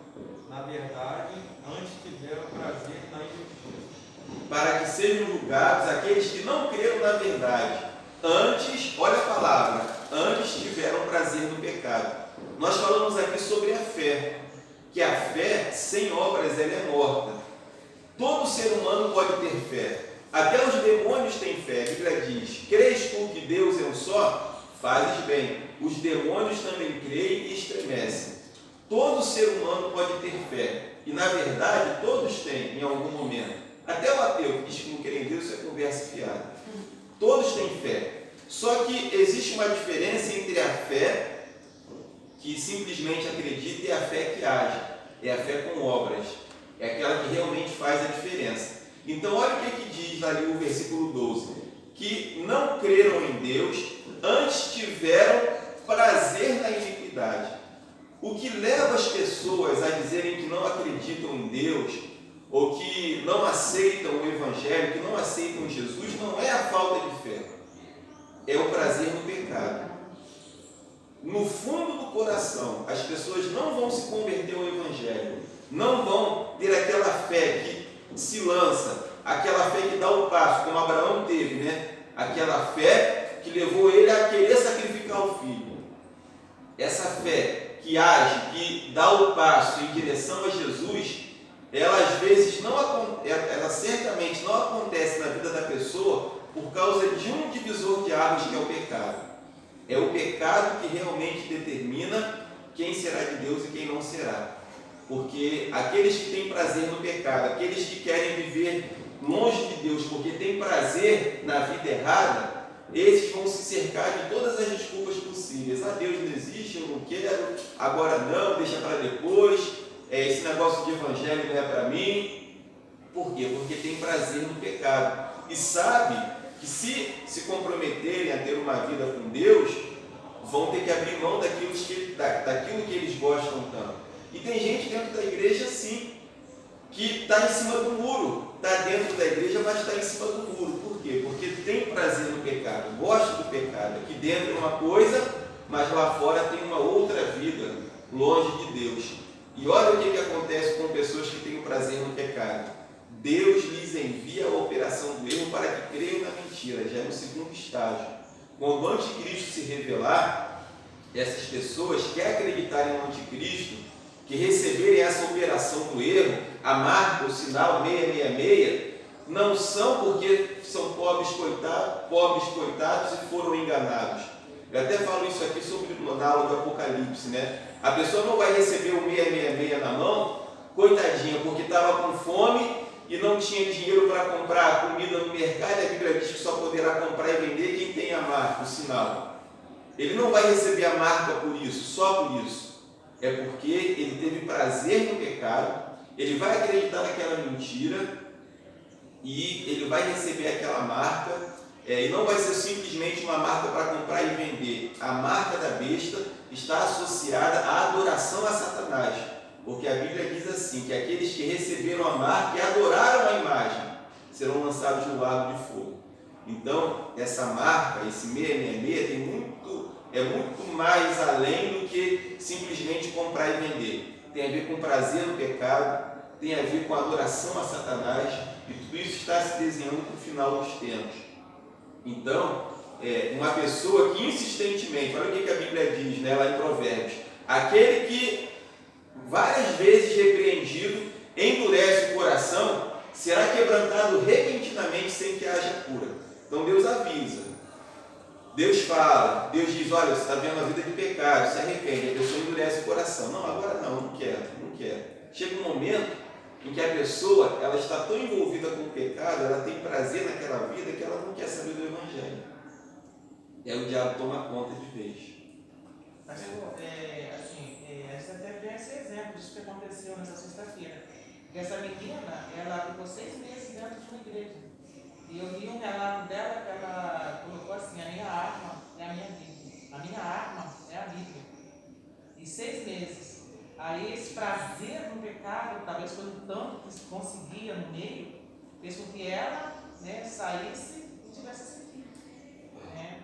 [SPEAKER 7] na verdade, antes tiveram prazer na injustiça.
[SPEAKER 2] Para que sejam julgados aqueles que não creram na verdade, antes, olha a palavra, antes tiveram prazer no pecado. Nós falamos aqui sobre a fé, que a fé sem obras ela é morta. Todo ser humano pode ter fé. Até os demônios têm fé. A Bíblia diz: crês tu que Deus é um só? fazes bem. Os demônios também creem e estremecem. Todo ser humano pode ter fé. E na verdade, todos têm em algum momento. Até o ateu que diz que não crê em Deus, isso é conversa fiada. Todos têm fé. Só que existe uma diferença entre a fé que simplesmente acredita e a fé que age. É a fé com obras. É aquela que realmente faz a diferença. Então, olha o que diz ali o versículo 12. Que não creram em Deus, antes tiveram prazer na iniquidade. O que leva as pessoas a dizerem que não acreditam em Deus, ou que não aceitam o Evangelho, que não aceitam Jesus, não é a falta de fé. É o prazer no pecado. No fundo do coração, as pessoas não vão se converter ao Evangelho, não vão ter aquela fé que se lança, aquela fé que dá o passo, como Abraão teve, né? Aquela fé que levou ele a querer sacrificar o filho. Essa fé que age, que dá o passo em direção a Jesus, ela às vezes ela certamente não acontece na vida da pessoa por causa de um divisor de águas que é o pecado. É o pecado que realmente determina quem será de Deus e quem não será. Porque aqueles que têm prazer no pecado, aqueles que querem viver longe de Deus porque têm prazer na vida errada, esses vão se cercar de todas as desculpas possíveis. Ah, Deus não existe, eu não quero, agora não, deixa para depois, esse negócio de evangelho não é para mim. Por quê? Porque tem prazer no pecado. E sabe que se comprometerem a ter uma vida com Deus, vão ter que abrir mão daquilo que eles gostam tanto. E tem gente dentro da igreja assim, que está em cima do muro, está dentro da igreja, mas está em cima do muro. Por quê? Porque tem prazer no pecado, gosta do pecado. Aqui dentro é uma coisa, mas lá fora tem uma outra vida, longe de Deus. E olha o que acontece com pessoas que têm o prazer no pecado. Deus lhes envia a operação do erro para que creiam na mentira, já é no segundo estágio. Quando o anticristo se revelar, essas pessoas que acreditarem no anticristo, que receberem essa operação do erro, a marca, o sinal 666, não são porque são pobres coitados e foram enganados. Eu até falo isso aqui na aula do Apocalipse, né? A pessoa não vai receber o 666 na mão, coitadinha, porque estava com fome e não tinha dinheiro para comprar comida no mercado, e a Bíblia diz que só poderá comprar e vender quem tem a marca, o sinal. Ele não vai receber a marca por isso, só por isso. É porque ele teve prazer no pecado, ele vai acreditar naquela mentira e ele vai receber aquela marca, e não vai ser simplesmente uma marca para comprar e vender. A marca da besta está associada à adoração a Satanás, porque a Bíblia diz assim, que aqueles que receberam a marca e adoraram a imagem serão lançados no lago de fogo. Então, essa marca, esse 666, é muito mais além do que simplesmente comprar e vender. Tem a ver com prazer no pecado, tem a ver com adoração a Satanás, e tudo isso está se desenhando para o final dos tempos. Então, uma pessoa que insistentemente, olha o que a Bíblia diz, né, lá em Provérbios, aquele que várias vezes repreendido, endurece o coração, será quebrantado repentinamente sem que haja cura. Então Deus avisa. Deus fala, Deus diz, olha, você está vendo a vida de pecado, se arrepende, a pessoa endurece o coração. Não, agora não quero. Chega um momento em que a pessoa, ela está tão envolvida com o pecado, ela tem prazer naquela vida que ela não quer saber do Evangelho. E aí o diabo toma conta de vez.
[SPEAKER 1] A gente até vê esse exemplo disso que aconteceu nessa sexta-feira. Essa menina, ela ficou 6 meses dentro de uma igreja. E eu li um relato dela que ela colocou assim, a minha arma é a minha Bíblia. A minha arma é a Bíblia. E 6 meses. Aí esse prazer no pecado, talvez foi um tanto que se conseguia no meio, fez com que ela, né, saísse e tivesse esse filho. Né?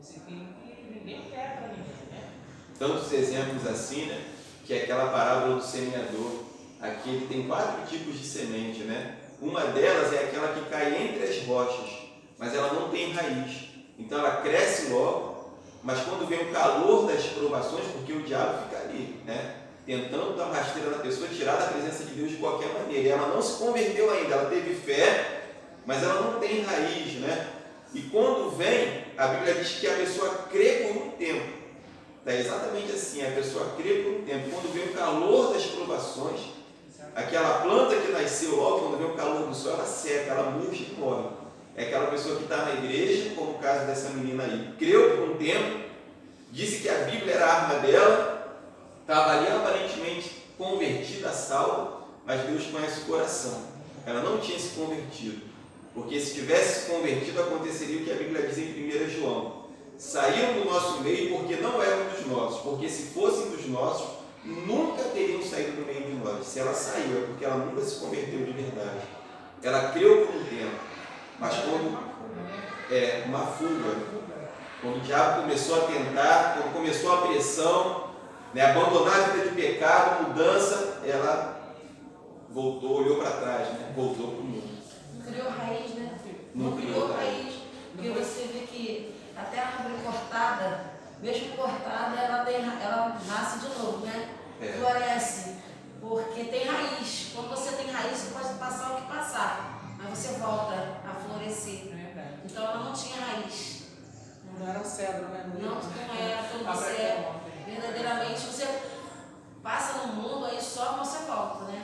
[SPEAKER 1] Esse filho que ninguém quer para ninguém. Né?
[SPEAKER 2] Tantos exemplos assim, né? Que é aquela parábola do semeador. Aqui ele tem 4 tipos de semente, né? Uma delas é aquela que cai entre as rochas, mas ela não tem raiz. Então ela cresce logo, mas quando vem o calor das provações, porque o diabo fica ali, né? Tentando dar uma rasteira na pessoa, tirar da presença de Deus de qualquer maneira. E ela não se converteu ainda, ela teve fé, mas ela não tem raiz, né? E quando vem a Bíblia diz que a pessoa crê por um tempo. Está exatamente assim, a pessoa crê por um tempo. Quando vem o calor das provações, aquela planta que nasceu logo, quando vem o calor do sol, ela seca, ela murcha e morre. É aquela pessoa que está na igreja, como o caso dessa menina aí, creu por um tempo, disse que a Bíblia era a arma dela, estava ali aparentemente convertida, salva, mas Deus conhece o coração. Ela não tinha se convertido, porque se tivesse se convertido, aconteceria o que a Bíblia diz em 1 João. Saíram do nosso meio porque não eram dos nossos, porque se fossem dos nossos, nunca teriam saído do meio de nós. Se ela saiu, é porque ela nunca se converteu de verdade. Ela creu por um tempo, mas quando uma fuga, quando o diabo começou a tentar, quando começou a pressão, abandonar a vida de pecado, mudança, ela voltou, olhou para trás, voltou para o mundo.
[SPEAKER 9] Não criou raiz, né?
[SPEAKER 2] Não criou
[SPEAKER 9] raiz. Porque você vê que até a árvore cortada, mesmo cortada, ela nasce de novo, né? Floresce, porque tem raiz. Quando você tem raiz, você pode passar o que passar, mas você volta a florescer. Então ela não tinha raiz.
[SPEAKER 1] Não era um cedro, né?
[SPEAKER 9] Não era. Quando você verdadeiramente você passa no mundo, aí só você volta, né?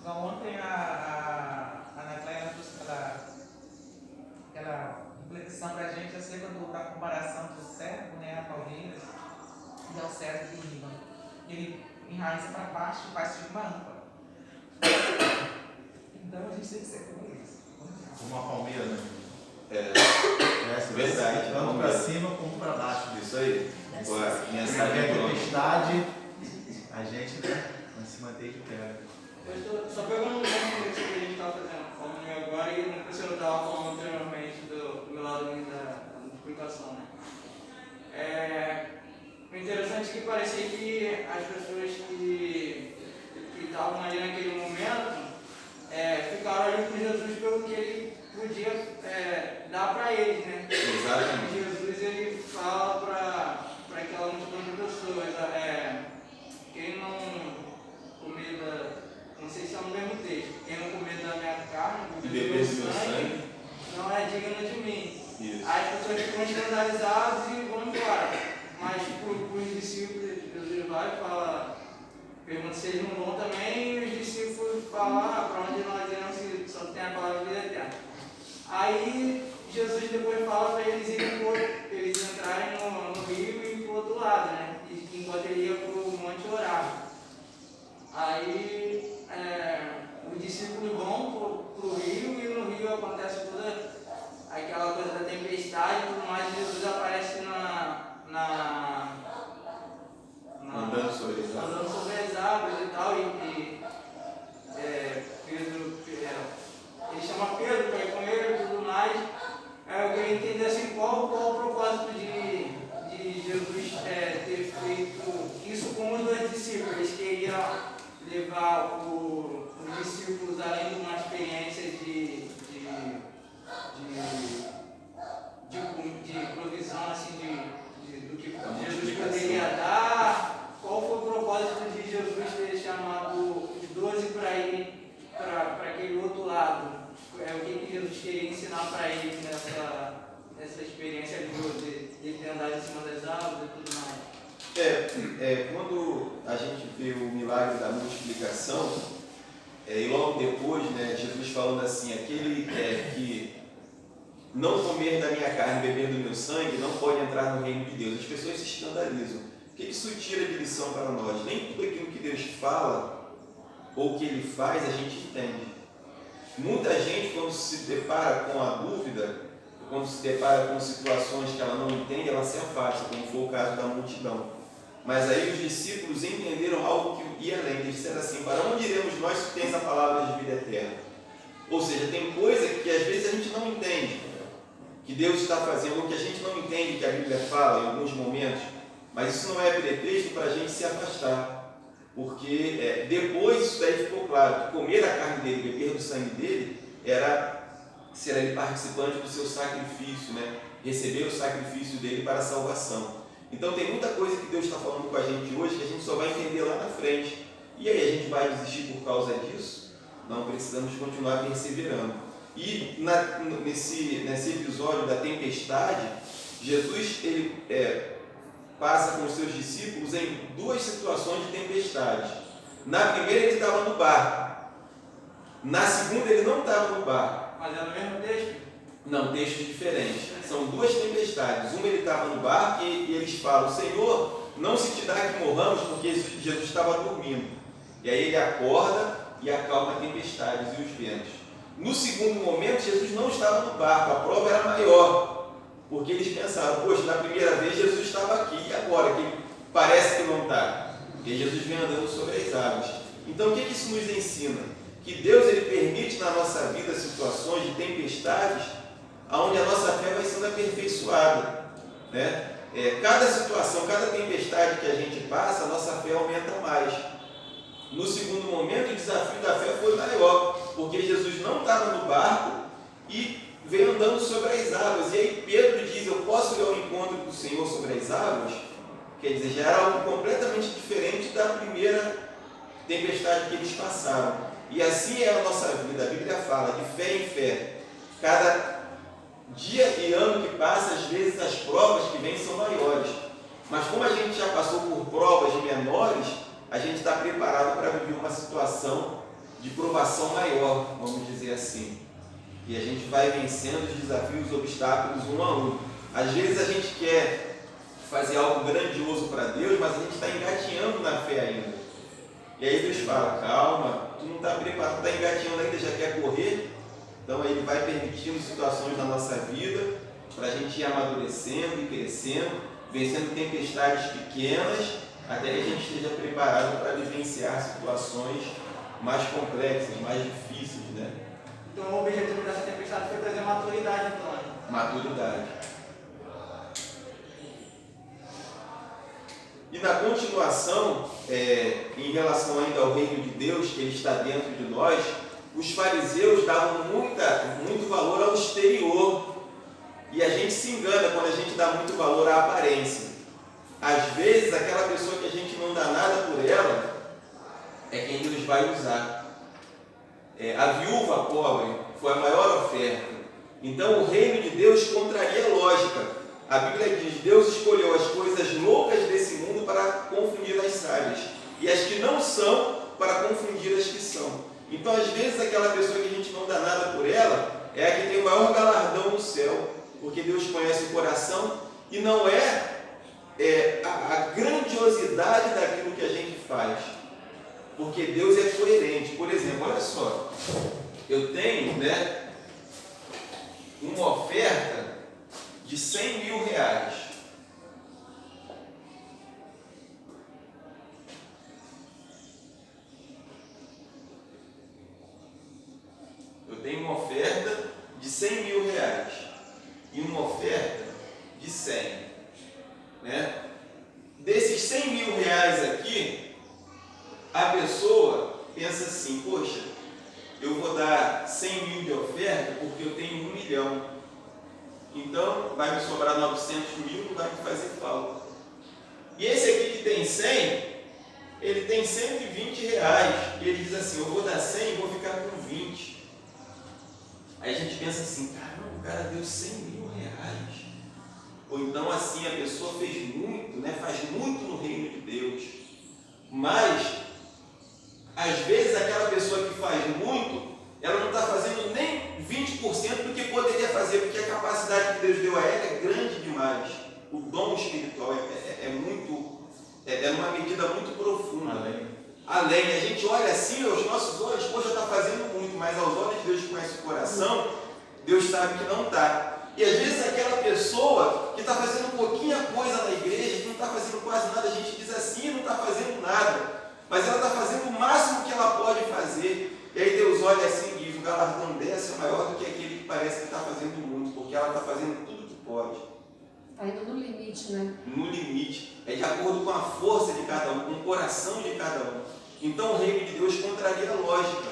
[SPEAKER 1] Então, ontem a Ana Cléia trouxe aquela reflexão para a gente acerca da comparação do cedro, a palmeira, e ao cedro do Líbano. Ele enraiza para baixo e faz tipo uma âncora. Então a gente tem que ser como isso.
[SPEAKER 3] Como uma palmeira, né?
[SPEAKER 2] Verdade.
[SPEAKER 3] Tanto para cima como para baixo.
[SPEAKER 2] Isso aí.
[SPEAKER 3] Nessa tempestade, a gente vai se manter de pé.
[SPEAKER 8] Só pegando um exemplo que a gente estava falando agora e no que o senhor estava falando anteriormente do meu lado da multiplicação, O interessante é que parecia que as pessoas que estavam ali naquele momento ficaram ali com Jesus pelo que ele podia dar para eles, né?
[SPEAKER 2] Exatamente.
[SPEAKER 8] Jesus ele fala para aquela multidão de pessoas, quem não comer não sei se é no mesmo texto, quem não comer da minha carne,
[SPEAKER 2] e beber do meu sangue,
[SPEAKER 8] não é digno de mim.
[SPEAKER 2] Isso.
[SPEAKER 8] Aí as pessoas ficam escandalizadas e vão embora. Mas para os discípulos, Jesus vai e fala, pergunta se eles não vão também, e os discípulos falam, para onde nós iremos se só tem a palavra de vida eterna. Aí Jesus depois fala para eles irem eles entrarem no rio e ir para o outro lado, né? Enquanto ele ia para o monte orar. Aí os discípulos vão para o rio e no rio acontece toda aquela coisa da tempestade e tudo mais. Jesus aparece
[SPEAKER 2] andando sobre
[SPEAKER 8] as águas e tal. Pedro, ele chama Pedro para ir com ele e tudo mais. Eu queria entender assim, qual o propósito de Jesus ter feito isso com os dois discípulos. Eles queriam levar os discípulos além de uma experiência de provisão assim, do que Jesus poderia dar. Qual foi o propósito de Jesus ter chamado os 12 para ir para aquele outro lado? O que Jesus queria ensinar para eles nessa experiência de ter andado em cima das árvores e tudo mais?
[SPEAKER 2] Quando a gente vê o milagre da multiplicação, e logo depois, Jesus falando assim, aquele que não comer da minha carne e beber do meu sangue não pode entrar no reino de Deus. As pessoas se escandalizam. O que isso tira de lição para nós? Nem tudo aquilo que Deus fala ou que Ele faz a gente entende. Muita gente, quando se depara com a dúvida, quando se depara com situações que ela não entende, ela se afasta, como foi o caso da multidão. Mas aí os discípulos entenderam algo que ia além. Eles disseram assim, para onde iremos nós se tens a palavra de vida eterna? Ou seja, tem coisa que às vezes a gente não entende, que Deus está fazendo, ou que a gente não entende que a Bíblia fala em alguns momentos, mas isso não é pretexto para a gente se afastar, porque depois isso daí ficou claro, que comer a carne dele, beber do sangue dele, era ser ele participante do seu sacrifício, receber o sacrifício dele para a salvação. Então tem muita coisa que Deus está falando com a gente hoje que a gente só vai entender lá na frente. E aí a gente vai desistir por causa disso? Não, precisamos continuar perseverando. E nesse episódio da tempestade, Jesus passa com os seus discípulos em duas situações de tempestade. Na primeira ele estava no barco, na segunda ele não estava no barco.
[SPEAKER 8] Mas é no mesmo texto?
[SPEAKER 2] Não, textos diferentes. São duas tempestades. Uma ele estava no barco e eles falam: Senhor, não se te dá que morramos, porque Jesus estava dormindo. E aí ele acorda e acalma a tempestade e os ventos. No segundo momento, Jesus não estava no barco, a prova era maior, porque eles pensaram: poxa, na primeira vez Jesus estava aqui, e agora que parece que não está? Porque Jesus vem andando sobre as águas. Então o que isso nos ensina? Que Deus ele permite na nossa vida situações de tempestades onde a nossa fé vai sendo aperfeiçoada, né? Cada situação, cada tempestade que a gente passa, a nossa fé aumenta mais. No segundo momento, o desafio da fé foi maior, porque Jesus não estava no barco e veio andando sobre as águas. E aí Pedro diz: eu posso ir ao encontro do Senhor sobre as águas? Quer dizer, já era algo completamente diferente da primeira tempestade que eles passaram. E assim é a nossa vida. A Bíblia fala de fé em fé. Cada dia e ano que passa, às vezes as provas que vêm são maiores. Mas como a gente já passou por provas menores, a gente está preparado para viver uma situação de provação maior, vamos dizer assim. E a gente vai vencendo os desafios, os obstáculos um a um. Às vezes a gente quer fazer algo grandioso para Deus, mas a gente está engatinhando na fé ainda. E aí Deus fala: calma, tu não está preparado, tu está engatinhando ainda, já quer correr. Então aí Ele vai permitindo situações na nossa vida para a gente ir amadurecendo e crescendo, vencendo tempestades pequenas, até que a gente esteja preparado para vivenciar situações mais complexas, mais difíceis, né?
[SPEAKER 8] Então o objetivo dessa tempestade foi trazer maturidade, então.
[SPEAKER 2] Maturidade. E na continuação, em relação ainda ao reino de Deus, que Ele está dentro de nós, os fariseus davam muito valor ao exterior. E a gente se engana quando a gente dá muito valor à aparência. Às vezes, aquela pessoa que a gente não dá nada por ela é quem Deus vai usar. A viúva pobre foi a maior oferta. Então, o reino de Deus contraria a lógica. A Bíblia diz: Deus escolheu as coisas loucas desse mundo para confundir as sábias, e as que não são para confundir as que são. Então, às vezes, aquela pessoa que a gente não dá nada por ela é a que tem o maior galardão no céu, porque Deus conhece o coração e não a grandiosidade daquilo que a gente faz, porque Deus é coerente. Por exemplo, olha só, eu tenho uma oferta de 100 mil reais. Eu tenho uma oferta de 100 mil reais e uma oferta de 100, né? Desses 100 mil reais aqui, a pessoa pensa assim: poxa, eu vou dar 100 mil de oferta porque eu tenho 1 milhão. Então vai me sobrar 900 mil, não vai me fazer falta. E esse aqui que tem 100, ele tem 120 reais. E ele diz assim: eu vou dar 100 e vou ficar com 20. Aí a gente pensa assim: caramba, o cara deu 100 mil reais. Ou então assim, a pessoa fez muito, faz muito no reino de Deus. Mas, às vezes, aquela pessoa que faz muito, ela não está fazendo nem 20% do que poderia fazer, porque a capacidade que Deus deu a ela é grande demais. O dom espiritual é uma medida muito profunda. Além, a gente olha assim, aos nossos olhos, poxa, está fazendo muito, mas aos olhos de Deus que conhece o coração, Deus sabe que não está. E às vezes aquela pessoa que está fazendo pouquinha coisa na igreja, que não está fazendo quase nada, a gente diz assim, não está fazendo nada, mas ela está fazendo o máximo que ela pode fazer. E aí Deus olha assim e diz: o galardão dessa é maior do que aquele que parece que está fazendo muito, porque ela está fazendo tudo que pode.
[SPEAKER 9] Está indo no limite, né?
[SPEAKER 2] No limite. É de acordo com a força de cada um, com o coração de cada um. Então o reino de Deus contraria a lógica,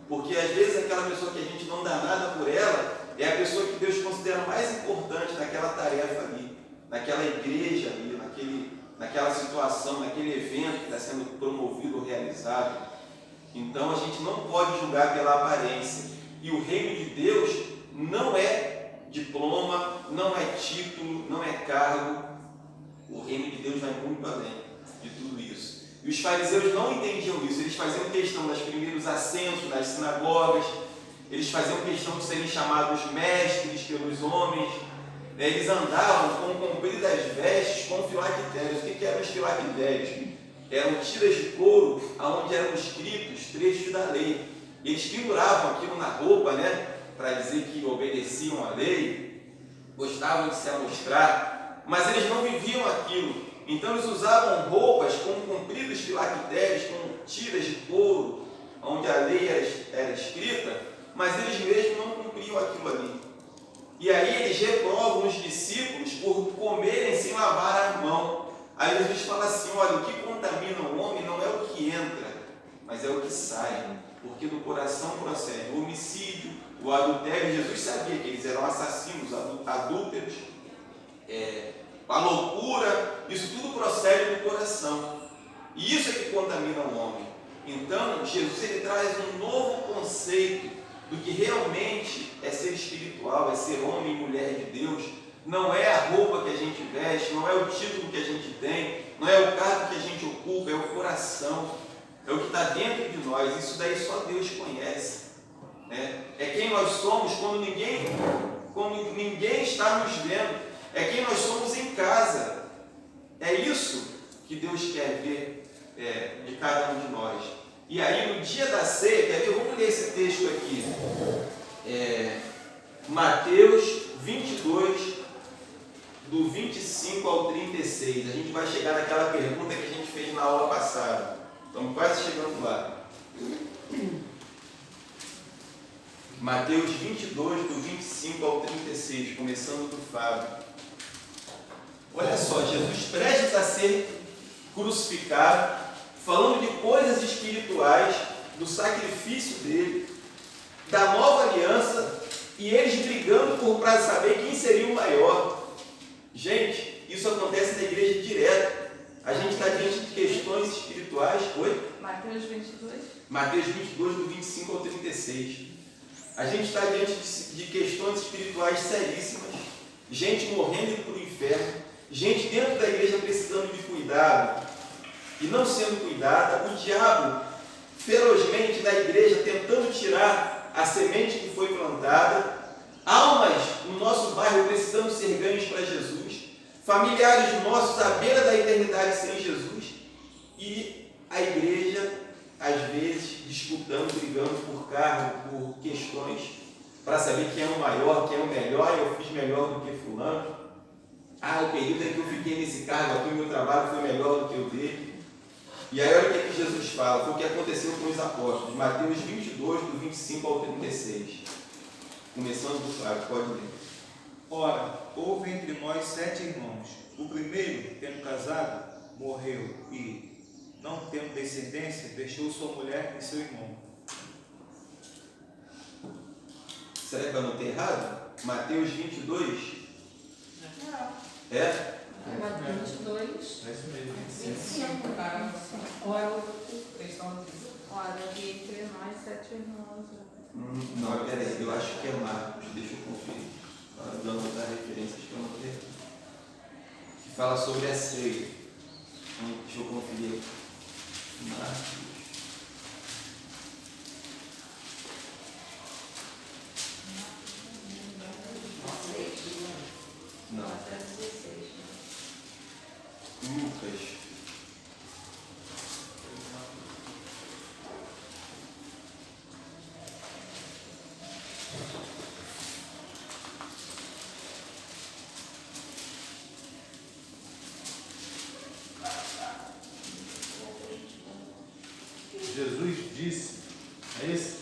[SPEAKER 2] porque às vezes aquela pessoa que a gente não dá nada por ela é a pessoa que Deus considera mais importante naquela tarefa ali, naquela igreja ali, naquela situação, naquele evento que está sendo promovido ou realizado. Então a gente não pode julgar pela aparência. E o reino de Deus não é diploma, não é título, não é cargo. O reino de Deus vai muito além de tudo isso. E os fariseus não entendiam isso. Eles faziam questão dos primeiros assentos nas sinagogas, eles faziam questão de serem chamados mestres pelos homens. Eles andavam com compridas vestes, com filactérios. O que eram os filactérios? Eram tiras de couro onde eram escritos trechos da lei. Eles penduravam aquilo na roupa, né, para dizer que obedeciam à lei, gostavam de se amostrar, mas eles não viviam aquilo. Então eles usavam roupas com compridos filactérios, com tiras de couro, onde a lei era escrita, mas eles mesmos não cumpriam aquilo ali. E aí eles reprovam os discípulos por comerem sem lavar a mão. Aí Jesus fala assim: olha, o que contamina o homem não é o que entra, mas é o que sai, porque do coração procede o homicídio, o adultério. Jesus sabia que eles eram assassinos, adúlteros, a loucura, isso tudo procede do coração. E isso é que contamina o homem. Então, Jesus ele traz um novo conceito do que realmente é ser espiritual, é ser homem e mulher de Deus. Não é a roupa que a gente veste, não é o título que a gente tem, não é o cargo que a gente ocupa, é o coração, é o que está dentro de nós. Isso daí só Deus conhece, né? É quem nós somos quando ninguém está nos vendo, é quem nós somos em casa. É isso que Deus quer ver de cada um de nós. E aí no dia da ceia, quer ver? Vamos ler esse texto aqui, Mateus 22, do 25 ao 36. A gente vai chegar naquela pergunta que a gente fez na aula passada. Estamos quase chegando lá. Mateus 22, do 25 ao 36, começando do Fábio. Olha só, Jesus prestes a ser crucificado, falando de coisas espirituais, do sacrifício dele, da nova aliança, e eles brigando para saber quem seria o maior. Gente, isso acontece na igreja direto. A gente está diante de questões espirituais. Oi?
[SPEAKER 5] Mateus 22.
[SPEAKER 2] Mateus 22, do 25 ao 36. A gente está diante de questões espirituais seríssimas. Gente morrendo para o inferno. Gente dentro da igreja precisando de cuidado e não sendo cuidada. O diabo ferozmente da igreja tentando tirar a semente que foi plantada. Almas no nosso bairro precisando ser ganhos para Jesus. Familiares nossos à beira da eternidade sem Jesus. E a igreja, às vezes, disputando, brigando por cargo, por questões, para saber quem é o maior, quem é o melhor. Eu fiz melhor do que fulano. O período em que eu fiquei nesse cargo aqui, o meu trabalho foi melhor do que o dele. E aí olha o que Jesus fala, foi o que aconteceu com os apóstolos. Mateus 22, do 25 ao 36. Começando do Flávio, pode ler.
[SPEAKER 6] Ora, houve entre nós 7 irmãos. O primeiro, tendo casado, morreu e, não tendo descendência, deixou sua mulher e seu irmão.
[SPEAKER 2] Será que eu anotei errado? Mateus 22? É?
[SPEAKER 9] Mateus 22.
[SPEAKER 3] É isso mesmo.
[SPEAKER 5] 25, cara. Olha, aqui entre nós 7 irmãos.
[SPEAKER 2] Não, peraí, eu acho que é Marcos, deixa eu conferir. Dando as referências que eu não tenho. Que fala sobre a ceia. Deixa eu conferir. Marcos. Não. Lucas.
[SPEAKER 3] Jesus disse, é isso?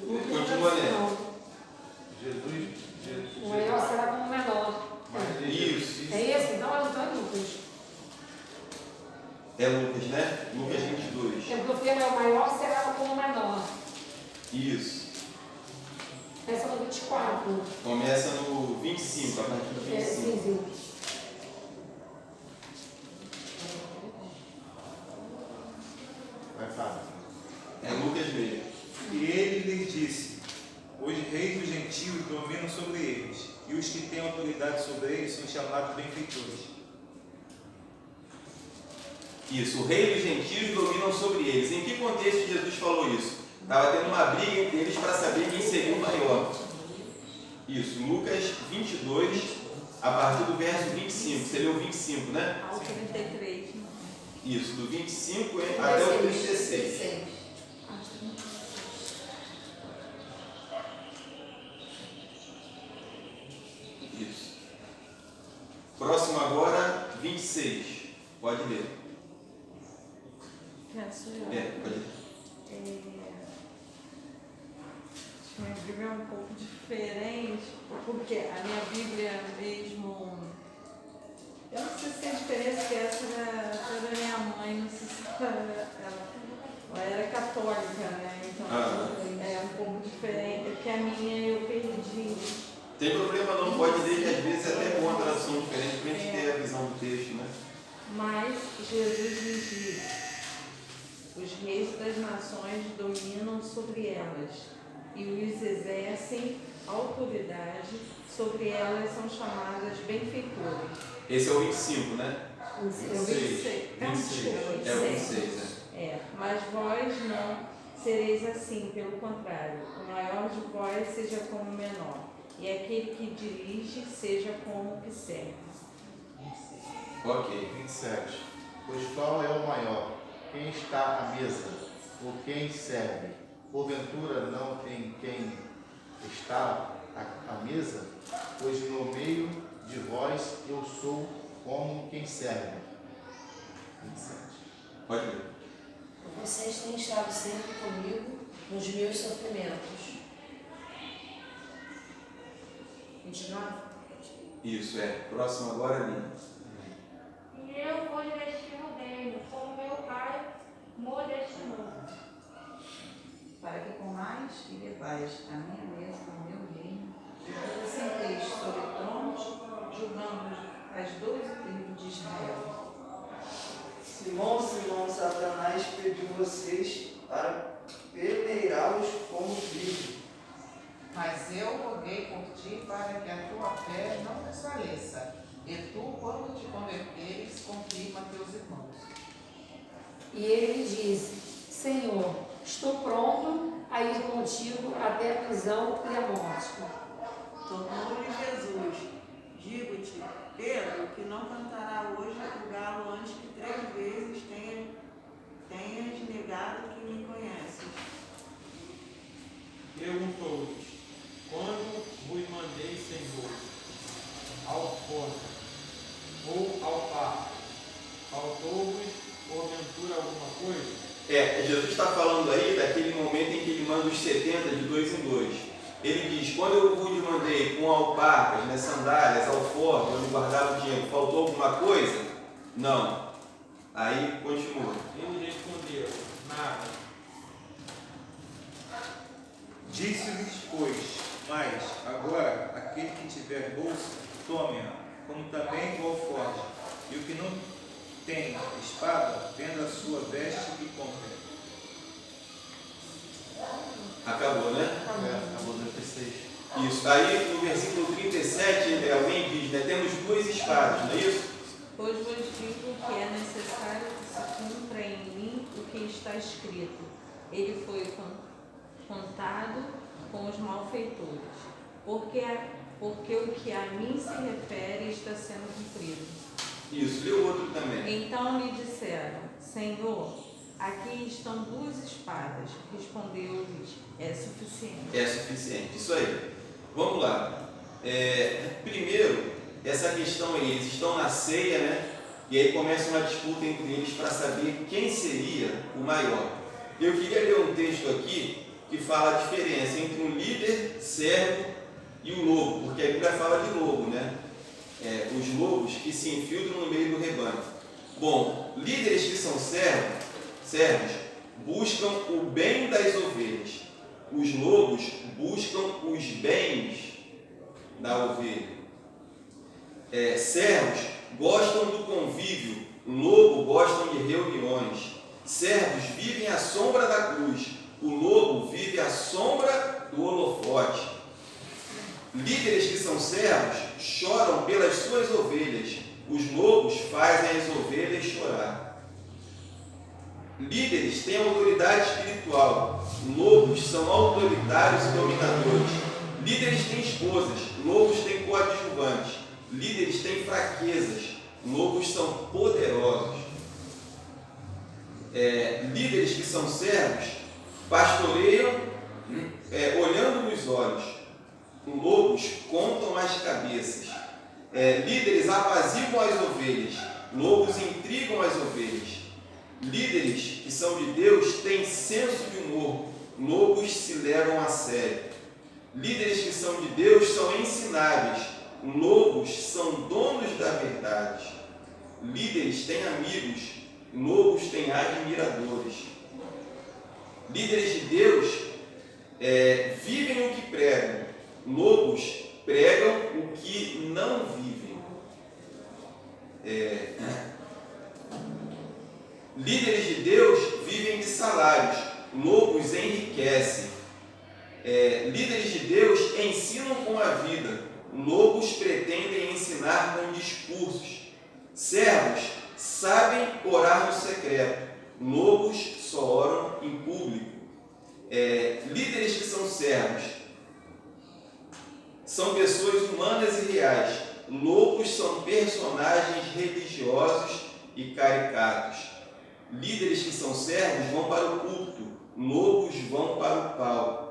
[SPEAKER 2] Continua lendo.
[SPEAKER 11] O maior será como o menor.
[SPEAKER 2] Isso.
[SPEAKER 11] É esse? Então é Lucas.
[SPEAKER 2] É Lucas, né? Lucas 22.
[SPEAKER 11] É porque o termo é o maior será como o menor.
[SPEAKER 2] Isso.
[SPEAKER 11] Essa é no 24.
[SPEAKER 2] Começa no 25, a partir do 25.
[SPEAKER 11] Sim.
[SPEAKER 3] Vai, Fábio.
[SPEAKER 2] É Lucas mesmo.
[SPEAKER 6] gentios dominam sobre eles, e os que têm autoridade sobre eles são chamados benfeitores.
[SPEAKER 2] Isso, o rei dos gentios dominam sobre eles. Em que contexto Jesus falou isso? Estava tendo uma briga entre eles para saber quem seria o maior. Isso, Lucas 22, a partir do verso 25. Você leu 25, né?
[SPEAKER 5] Ao 33.
[SPEAKER 2] Isso, do 25 até o 36. Isso. Próximo agora, 26. Pode ler.
[SPEAKER 5] Peço eu.
[SPEAKER 2] Pode ler.
[SPEAKER 5] Minha Bíblia é um pouco diferente, porque a minha Bíblia mesmo. Eu não sei se a diferença que essa era da minha mãe, não sei se ela era católica, né? Então é um pouco diferente, porque a minha eu perdi.
[SPEAKER 2] Tem problema não, pode ler que às vezes é até bom a tradução diferente para a gente ter a visão do texto, né?
[SPEAKER 5] Mas Jesus lhes disse: os reis das nações dominam sobre elas e os exercem autoridade, sobre elas são chamadas benfeitores.
[SPEAKER 2] Esse é o 25, né?
[SPEAKER 5] É o 26. É o 26, né? Mas vós não sereis assim, pelo contrário. O maior de vós seja como o menor, e aquele que dirige seja como o que serve.
[SPEAKER 2] Ok.
[SPEAKER 3] 27. Pois qual é o maior? Quem está à mesa? Ou quem serve? Porventura não tem quem está à mesa? Pois no meio de vós eu sou como quem serve. 27.
[SPEAKER 2] Pode ler.
[SPEAKER 4] Vocês têm estado sempre comigo nos meus sofrimentos. 29.
[SPEAKER 2] Isso, Próximo agora, Lina.
[SPEAKER 12] E eu vos destino, como meu Pai me destinou.
[SPEAKER 13] Para que comais e bebais a minha mesa no meu reino, e vos senteis sobre tronos, julgando as 12 tribos de Israel.
[SPEAKER 8] Simão, Simão, Satanás pediu vocês para peneirá-los como trigo.
[SPEAKER 13] Mas eu roguei por ti para que a tua fé não desfaleça, e tu, quando te converteres, confirma teus irmãos.
[SPEAKER 11] E ele lhe disse: Senhor, estou pronto a ir contigo até a prisão e a morte.
[SPEAKER 10] Tornou-lhe Jesus: digo-te, Pedro, que não cantará hoje o galo antes que 3 vezes tenhas negado que me conheces.
[SPEAKER 7] Perguntou-lhes: quando vos mandei, Senhor, ao forno ou ao parto, faltou-vos porventura alguma coisa?
[SPEAKER 2] Jesus está falando aí daquele momento em que ele manda os 70 de 2 em 2. Ele diz: quando eu vos mandei com alparcas, né, sandálias, alforjes, onde guardava o dinheiro, faltou alguma coisa? Não. Aí continua.
[SPEAKER 7] Ele respondeu: nada.
[SPEAKER 6] Disse-lhes, pois, mas agora aquele que tiver bolsa, tome-a, como também o alforje, e o que não tem espada, venda a sua veste e compre.
[SPEAKER 2] Acabou, né?
[SPEAKER 3] Acabou o 36.
[SPEAKER 2] Isso. Aí no versículo 37, alguém diz, né? Temos 2 espadas, não é isso?
[SPEAKER 5] Pois vos digo que é necessário que se cumpra em mim o que está escrito. Ele foi contado com os malfeitores, porque o que a mim se refere está sendo cumprido.
[SPEAKER 2] Isso, lê o outro também.
[SPEAKER 5] Então lhe disseram: Senhor, aqui estão 2 espadas. Respondeu-lhes: é suficiente.
[SPEAKER 2] É suficiente, isso aí. Vamos lá. Primeiro, essa questão aí, eles estão na ceia, né? E aí começa uma disputa entre eles para saber quem seria o maior. Eu queria ler um texto aqui que fala a diferença entre um líder, servo e o lobo, porque a Bíblia fala de lobo, né? Os lobos que se infiltram no meio do rebanho. Bom, líderes que são servos buscam o bem das ovelhas. Os lobos buscam os bens da ovelha. Servos gostam do convívio, lobo gostam de reuniões. Servos vivem à sombra da cruz, o lobo vive à sombra do holofote. Líderes que são servos choram pelas suas ovelhas. Os lobos fazem as ovelhas chorar. Líderes têm autoridade espiritual. Lobos são autoritários e dominadores. Líderes têm esposas. Lobos têm coadjuvantes. Líderes têm fraquezas. Lobos são poderosos. Líderes que são servos pastoreiam olhando nos olhos. Lobos contam as cabeças. Líderes apaziguam as ovelhas. Lobos intrigam as ovelhas. Líderes que são de Deus têm senso de humor. Lobos se levam a sério. Líderes que são de Deus são ensináveis. Lobos são donos da verdade. Líderes têm amigos. Lobos têm admiradores. Líderes de Deus vivem o que pregam. Lobos pregam o que não vivem. Líderes de Deus vivem de salários. Lobos enriquecem. Líderes de Deus ensinam com a vida. Lobos pretendem ensinar com discursos. Servos sabem orar no secreto. Lobos só oram em público. Líderes que são servos são pessoas humanas e reais. Lobos são personagens religiosos e caricatos. Líderes que são servos vão para o culto. Lobos vão para o palco.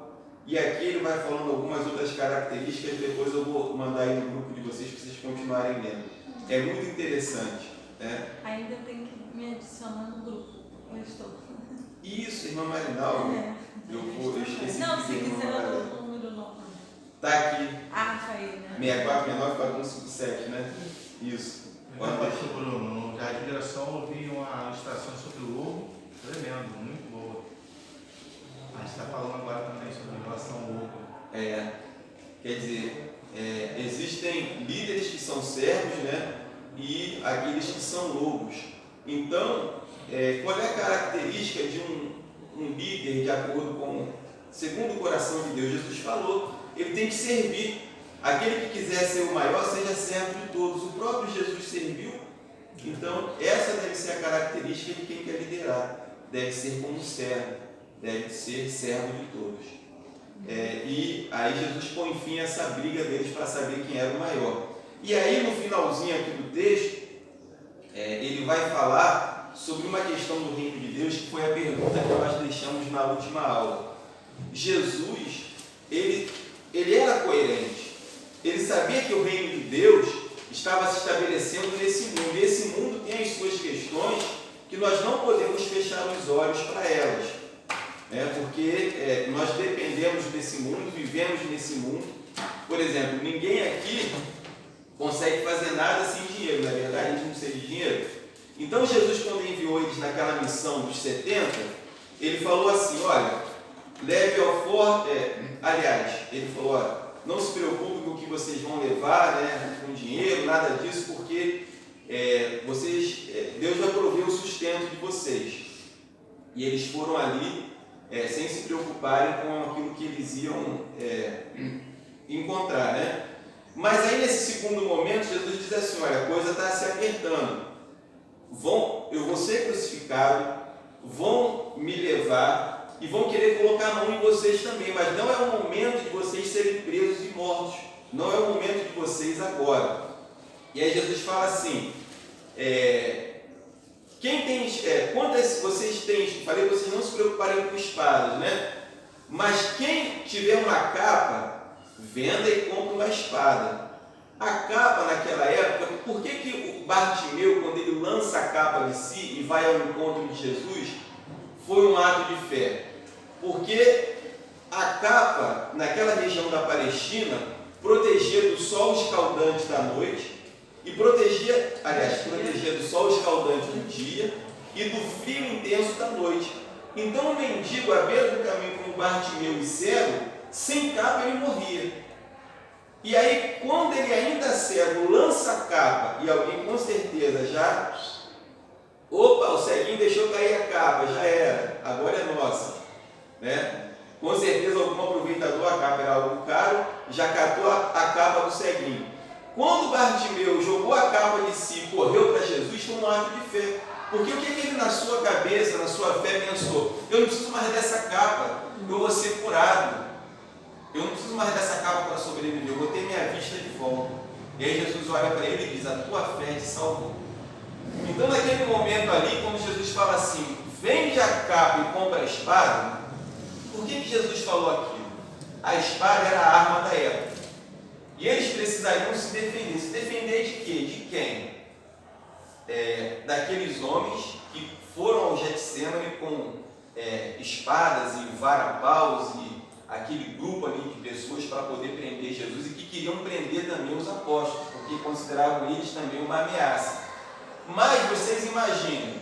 [SPEAKER 2] E aqui ele vai falando algumas outras características, depois eu vou mandar aí no grupo de vocês para vocês continuarem lendo. É muito interessante. Né?
[SPEAKER 5] Ainda tem que me adicionar no grupo. Eu estou.
[SPEAKER 2] Isso, irmã Marinal. Eu esqueci.
[SPEAKER 5] Não, se quiser o número não.
[SPEAKER 2] Tá aqui.
[SPEAKER 5] Ah, tá aí, né?
[SPEAKER 2] 64, 69, 4157, né? Isso.
[SPEAKER 3] Pastor Bruno, no Jardim de Geração eu vi uma ilustração sobre o lobo, tremendo, muito boa. A gente está falando agora também sobre relação ao lobo.
[SPEAKER 2] Quer dizer, existem líderes que são servos, né? E aqueles que são lobos. Então, qual é a característica de um líder de acordo com, segundo o coração de Deus? Jesus falou, ele tem que servir. Aquele que quiser ser o maior, seja servo de todos. O próprio Jesus serviu. Então, essa deve ser a característica de quem quer liderar. Deve ser como servo. Deve ser servo de todos. E aí Jesus põe fim a essa briga deles para saber quem era o maior. E aí, no finalzinho aqui do texto, ele vai falar sobre uma questão do reino de Deus, que foi a pergunta que nós deixamos na última aula. Jesus, ele era coerente. Ele sabia que o reino de Deus estava se estabelecendo nesse mundo. E esse mundo tem as suas questões que nós não podemos fechar os olhos para elas. Porque nós dependemos desse mundo, vivemos nesse mundo. Por exemplo, ninguém aqui consegue fazer nada sem dinheiro, não é verdade? A gente não precisa de dinheiro. Então Jesus, quando enviou eles naquela missão dos 70, ele falou assim, olha, leve ao forte, ele falou, olha, não se preocupe com o que vocês vão levar, né, com dinheiro, nada disso, porque Deus vai prover o sustento de vocês. E eles foram ali sem se preocuparem com aquilo que eles iam encontrar, né? Mas aí nesse segundo momento Jesus diz assim, olha, a coisa está se apertando. Eu vou ser crucificado, vão me levar e vão querer colocar a mão em vocês também, mas não é o momento de vocês serem presos e mortos. Não é o momento de vocês agora. E aí Jesus fala assim, quantas vocês têm, falei para vocês não se preocuparem com espadas, né? Mas quem tiver uma capa, venda e compra uma espada. A capa naquela época, por que o Bartimeu, quando ele lança a capa de si e vai ao encontro de Jesus, foi um ato de fé? Porque a capa, naquela região da Palestina, protegia do sol escaldante da noite e protegia do sol escaldante do dia e do frio intenso da noite. Então o mendigo à beira do caminho como Bartimeu e cego, sem capa ele morria. E aí, quando ele ainda cego lança a capa e alguém com certeza já, o ceguinho deixou cair a capa, já era, agora é nossa, né? Com certeza algum aproveitador, a capa era algo caro, já catou a capa do ceguinho. Quando Bartimeu jogou a capa de si e correu para Jesus, foi um ato de fé. Porque o que ele na sua cabeça, na sua fé pensou? Eu não preciso mais dessa capa, eu vou ser curado. Eu não preciso mais dessa capa para sobreviver, eu vou ter minha vista de volta. E aí Jesus olha para ele e diz, a tua fé te salvou. Então naquele momento ali, quando Jesus fala assim, vende a capa e compra a espada, por que Jesus falou aquilo? A espada era a arma da época. E eles precisariam se defender. Se defender de quê? De quem? Daqueles homens que foram ao Getsemane com espadas e varapaus e aquele grupo ali de pessoas para poder prender Jesus e que queriam prender também os apóstolos, porque consideravam eles também uma ameaça. Mas vocês imaginem,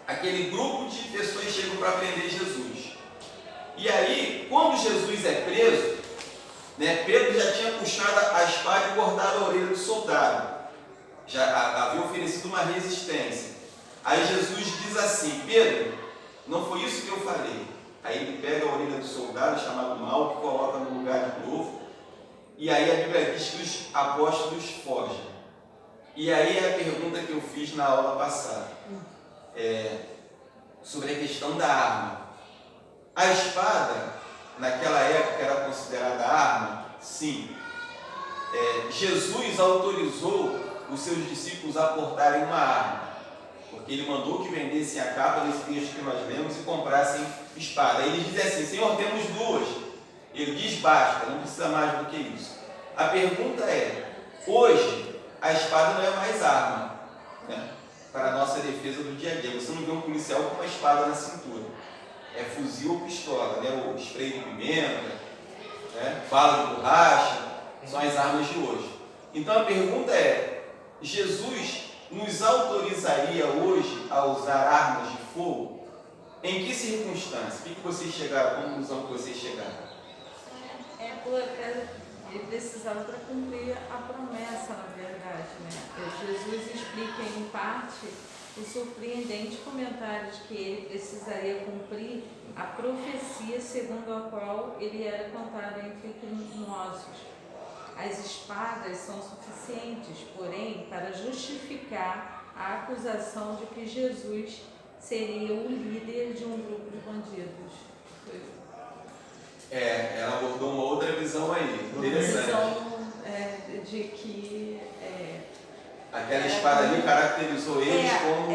[SPEAKER 2] aquele grupo de pessoas chegam para prender Jesus. E aí, quando Jesus é preso, Pedro já tinha puxado a espada e cortado a orelha do soldado. Já havia oferecido uma resistência. Aí Jesus diz assim, Pedro, não foi isso que eu falei. Aí ele pega a orelha do soldado, chamado Malco, coloca no lugar de novo. E aí a Bíblia diz que os apóstolos fogem. E aí é a pergunta que eu fiz na aula passada. Sobre a questão da arma. A espada, naquela época, era considerada arma? Sim. Jesus autorizou os seus discípulos a portarem uma arma, porque ele mandou que vendessem a capa desse texto que nós lemos e comprassem espada. Aí eles dizem assim, Senhor, temos duas. Ele diz, basta, não precisa mais do que isso. A pergunta é, hoje a espada não é mais arma, né, para a nossa defesa do dia a dia. Você não vê um policial com uma espada na cintura. É fuzil ou pistola, né, ou spray de pimenta, né, bala de borracha, são as armas de hoje. Então a pergunta é, Jesus nos autorizaria hoje a usar armas de fogo? Em que circunstância? O que vocês chegaram, a conclusão que vocês chegaram?
[SPEAKER 5] Ele precisava para cumprir a promessa, na verdade, né? Jesus explica em parte o surpreendente comentário de que ele precisaria cumprir a profecia segundo a qual ele era contado entre criminosos. As espadas são suficientes, porém, para justificar a acusação de que Jesus seria o líder de um grupo de bandidos.
[SPEAKER 2] Ela abordou uma outra visão aí, interessante.
[SPEAKER 5] Visão de que
[SPEAKER 2] aquela espada ali caracterizou eles como...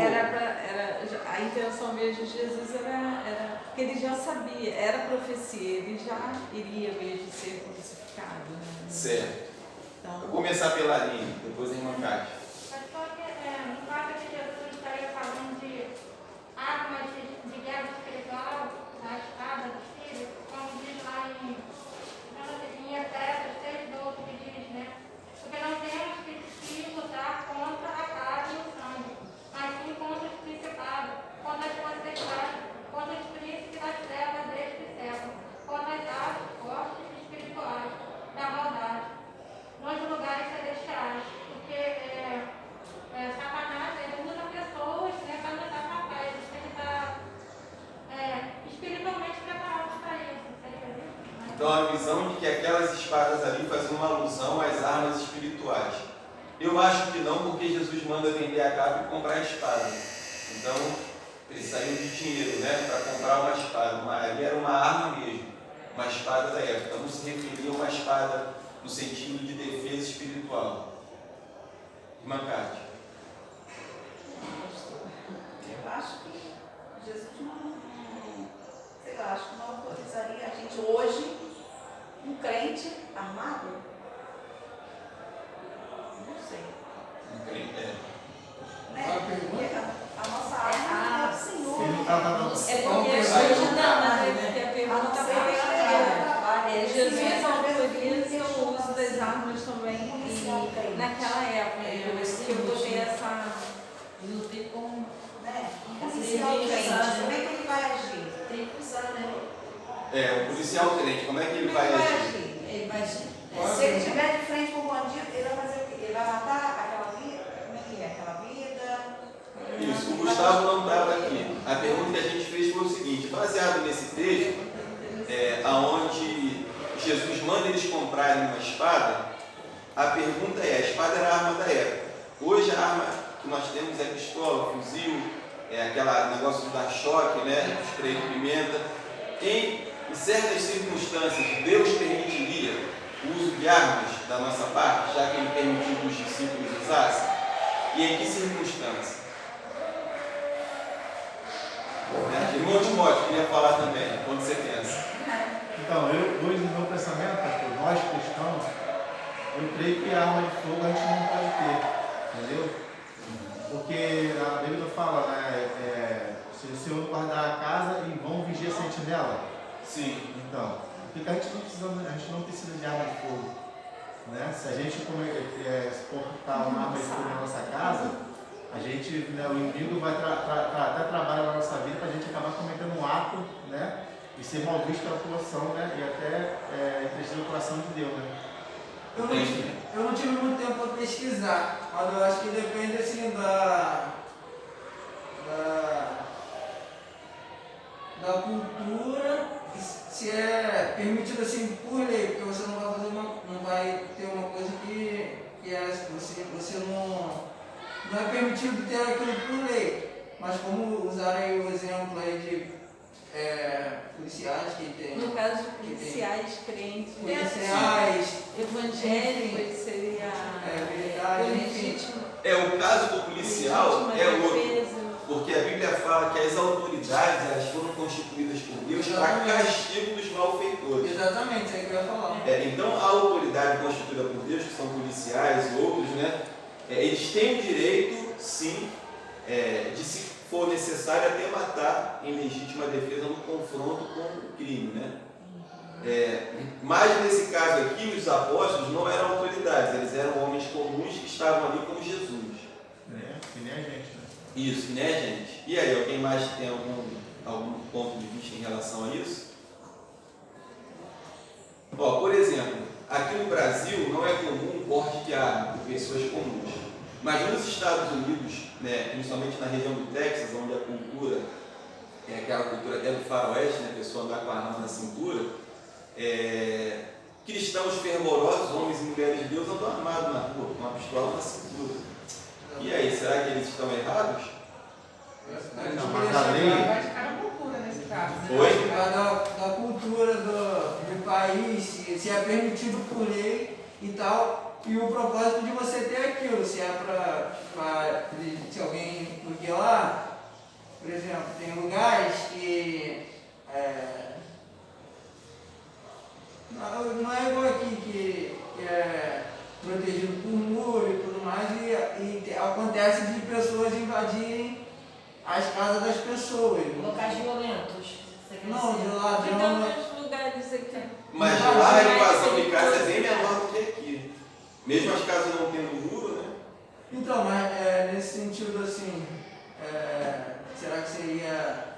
[SPEAKER 5] a intenção mesmo de Jesus era porque ele já sabia, era profecia, ele já iria mesmo ser crucificado. Né?
[SPEAKER 2] Certo.
[SPEAKER 5] Então,
[SPEAKER 2] vou começar pela Aline, depois a irmã Cátia.
[SPEAKER 12] No caso que Jesus estaria falando de armas de guerra espiritual, a espada do Espírito, como diz lá em Efésios 6:12, que diz, né? Porque não temos que lutar contra a carne e o sangue, mas sim contra os principados, contra as potestades, contra os príncipes das trevas deste século, contra as artes fortes espirituais da maldade, nos lugares celestiais, porque Satanás ele usa pessoas, né, para nos atacar, eles têm que estar espiritualmente preparados para isso.
[SPEAKER 2] Então a visão de que aquelas espadas ali faziam uma alusão às armas espirituais. Eu acho que não, porque Jesus manda vender a capa e comprar a espada. Então precisariam de dinheiro, né, para comprar uma espada. Ali era uma arma mesmo, uma espada da época. Não se referia a uma espada no sentido de defesa espiritual. Irmã Cátia.
[SPEAKER 13] Eu acho que Jesus acho que não autorizaria a gente hoje, um crente armado? Não sei.
[SPEAKER 2] Um crente,
[SPEAKER 13] Né? A nossa arma é o Senhor.
[SPEAKER 5] Porque a pergunta Jesus autoriza o uso das armas também naquela época. Que eu botei essa.
[SPEAKER 9] Não tem como.
[SPEAKER 13] Um policial crente, como é que ele vai agir?
[SPEAKER 9] Tem que usar, né?
[SPEAKER 2] o policial crente, como é que ele vai agir?
[SPEAKER 9] Ele vai agir.
[SPEAKER 13] Se ele estiver de frente com o bandido, ele vai fazer o quê? Ele vai matar aquela vida? Como é que é? Aquela vida?
[SPEAKER 2] Isso, o Gustavo não estava aqui. A pergunta que a gente fez foi o seguinte, baseado nesse texto, aonde Jesus manda eles comprarem uma espada, a pergunta é, a espada era a arma da época. Hoje a arma que nós temos é pistola, fuzil, aquele negócio de dar choque, né, spray de pimenta. Em certas circunstâncias, Deus permitiria o uso de armas da nossa parte, já que Ele permitiu que os discípulos usassem? E em que circunstância? Irmão Timóteo, queria falar também, quando você pensa.
[SPEAKER 3] Então, hoje no meu pensamento, pastor, nós cristãos, eu creio que a arma de fogo a gente não pode ter, entendeu? Porque a Bíblia fala, né, se o Senhor guardar a casa e vão vigiar a sentinela.
[SPEAKER 2] Sim.
[SPEAKER 3] Então, porque a gente não precisa de arma de fogo, né? Se a gente portar uma arma de fogo na nossa casa, a gente, né, o inimigo vai até trabalhar na nossa vida para a gente acabar cometendo um ato, né? E ser mal visto pela população, né? E até entristecer o coração de Deus, né?
[SPEAKER 8] Eu não tive muito tempo para pesquisar, mas eu acho que depende assim da cultura, se é permitido assim por lei, porque você não vai ter uma coisa que você não é permitido ter aquilo por lei. Mas como usar aí o exemplo aí de policiais que tem.
[SPEAKER 5] No caso de policiais crentes,
[SPEAKER 8] policiais,
[SPEAKER 5] evangélicos, seria legítimo.
[SPEAKER 2] O caso do policial é outro. Porque a Bíblia fala que as autoridades elas foram constituídas por Deus para castigo dos malfeitores.
[SPEAKER 8] Exatamente, é isso que eu ia falar.
[SPEAKER 2] Então a autoridade constituída por Deus, que são policiais e outros, né? Eles têm o direito, sim, de se for necessário até matar em legítima defesa no confronto com o crime, né? Mas nesse caso aqui, os apóstolos não eram autoridades, eles eram homens comuns que estavam ali como Jesus.
[SPEAKER 3] Que nem a gente, né?
[SPEAKER 2] Isso, que nem a gente. E aí, alguém mais tem algum ponto de vista em relação a isso? Por exemplo, aqui no Brasil não é comum o porte de arma por pessoas comuns. Mas nos Estados Unidos, né, principalmente na região do Texas, onde a cultura é aquela cultura até do faroeste, né, a pessoa andar com a arma na cintura, cristãos fervorosos, homens e mulheres de Deus, andam armados na rua, com uma pistola na cintura. E aí, será que eles estão errados?
[SPEAKER 3] Não, mas a lei...
[SPEAKER 1] Vai de cada cultura nesse caso. Né?
[SPEAKER 2] Oi?
[SPEAKER 8] Da cultura do país, se é permitido por lei e tal, e o propósito de você ter aquilo, se é se alguém, porque lá, por exemplo, tem lugares que não é igual aqui que é protegido por muro e tudo mais, e acontece de pessoas invadirem as casas das pessoas.
[SPEAKER 9] Locais violentos.
[SPEAKER 8] Não, de
[SPEAKER 5] Então,
[SPEAKER 8] ladrão.
[SPEAKER 5] nos lugares aqui.
[SPEAKER 2] Mas lá a invasão de casa é bem menor do que aqui. Mesmo as casas não tendo muro, né?
[SPEAKER 8] Então, mas nesse sentido assim, será que seria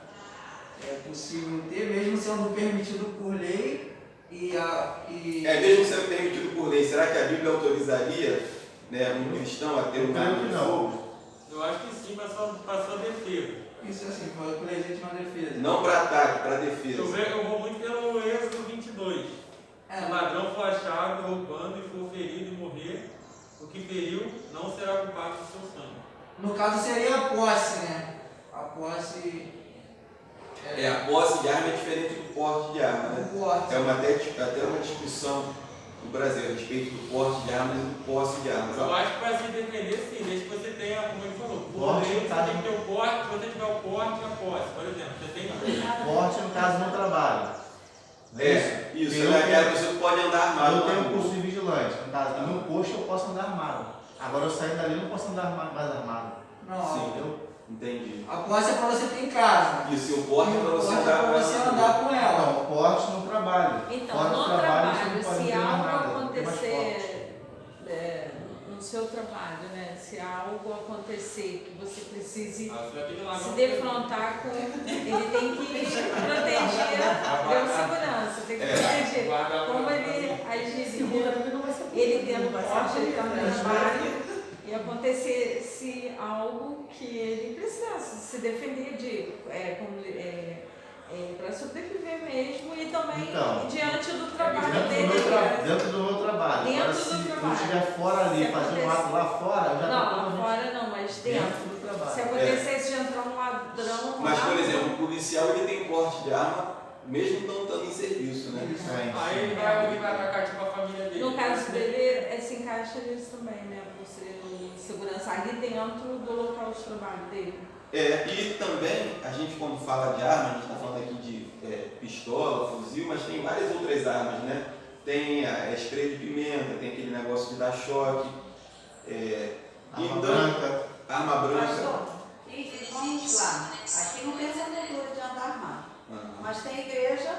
[SPEAKER 8] possível ter, mesmo sendo permitido por lei?
[SPEAKER 2] Mesmo sendo permitido por lei, será que a Bíblia autorizaria, né, um cristão a ter uma arma de fogo?
[SPEAKER 7] Eu acho que sim, mas só para sua defesa.
[SPEAKER 8] Isso assim, por legítima defesa.
[SPEAKER 2] Não para ataque, para defesa.
[SPEAKER 7] Eu vou muito pelo Êxodo 22. Se o ladrão for achado roubando e for ferido e morrer, o que feriu não será culpado do seu sangue.
[SPEAKER 8] No caso seria a posse, né? A posse...
[SPEAKER 2] A posse de arma é diferente do porte de arma, né? Até uma discussão no Brasil a respeito do porte de armas e do posse de armas.
[SPEAKER 7] Eu acho que para se defender, sim, desde que você tenha, como ele falou, por lei, você tem que ter o porte, se você tiver o porte e a posse. Por exemplo, você tem que...
[SPEAKER 3] Porte no caso no trabalho.
[SPEAKER 2] Isso. A pessoa pode andar armado.
[SPEAKER 3] Eu tenho curso de vigilante. No caso, no meu posto eu posso andar armado. Agora eu sair dali eu não posso andar mais armado.
[SPEAKER 8] Não,
[SPEAKER 2] sim, entendi.
[SPEAKER 8] A posse é para você ter em casa.
[SPEAKER 2] Isso, e o porte é para você
[SPEAKER 8] andar com ela.
[SPEAKER 3] Não, o porte no trabalho.
[SPEAKER 5] Então,
[SPEAKER 3] fora
[SPEAKER 5] no
[SPEAKER 3] do trabalho,
[SPEAKER 5] se algo acontecer no seu trabalho, né? Se algo acontecer que você precise se defrontar com, ele tem que proteger a segurança, tem que proteger. Como ele agiria, ele tendo porte, ele está no trabalho, e acontecesse algo que ele precisasse se defender de, para sobreviver mesmo e também
[SPEAKER 3] Então,
[SPEAKER 5] diante do trabalho dele.
[SPEAKER 3] Dentro do meu trabalho.
[SPEAKER 5] Dentro
[SPEAKER 3] Agora,
[SPEAKER 5] do
[SPEAKER 3] se
[SPEAKER 5] trabalho.
[SPEAKER 3] eu estiver fora ali,
[SPEAKER 5] Se
[SPEAKER 3] fazendo um
[SPEAKER 5] acontecer-
[SPEAKER 3] ato lá fora, eu já
[SPEAKER 5] Não,
[SPEAKER 3] estou
[SPEAKER 5] lá fora não, mas dentro.
[SPEAKER 3] do trabalho.
[SPEAKER 5] Se acontecesse de entrar um ladrão
[SPEAKER 2] Mas,
[SPEAKER 5] lá,
[SPEAKER 2] por exemplo, o policial ele tem porte de arma, mesmo não estando em serviço, né?
[SPEAKER 7] Aí ele vai atacar tipo a família dele.
[SPEAKER 5] no caso dele, se encaixa nisso também, né? Por ser um segurança ali dentro do local de trabalho dele.
[SPEAKER 2] E também, a gente quando fala de arma, a gente está falando aqui de pistola, fuzil, mas tem várias outras armas, né? Tem a spray de pimenta, tem aquele negócio de dar choque,
[SPEAKER 3] Arma branca.
[SPEAKER 2] Arma branca.
[SPEAKER 10] Pastor, e vamos lá. Aqui não tem essa cultura de andar armado. Mas tem igreja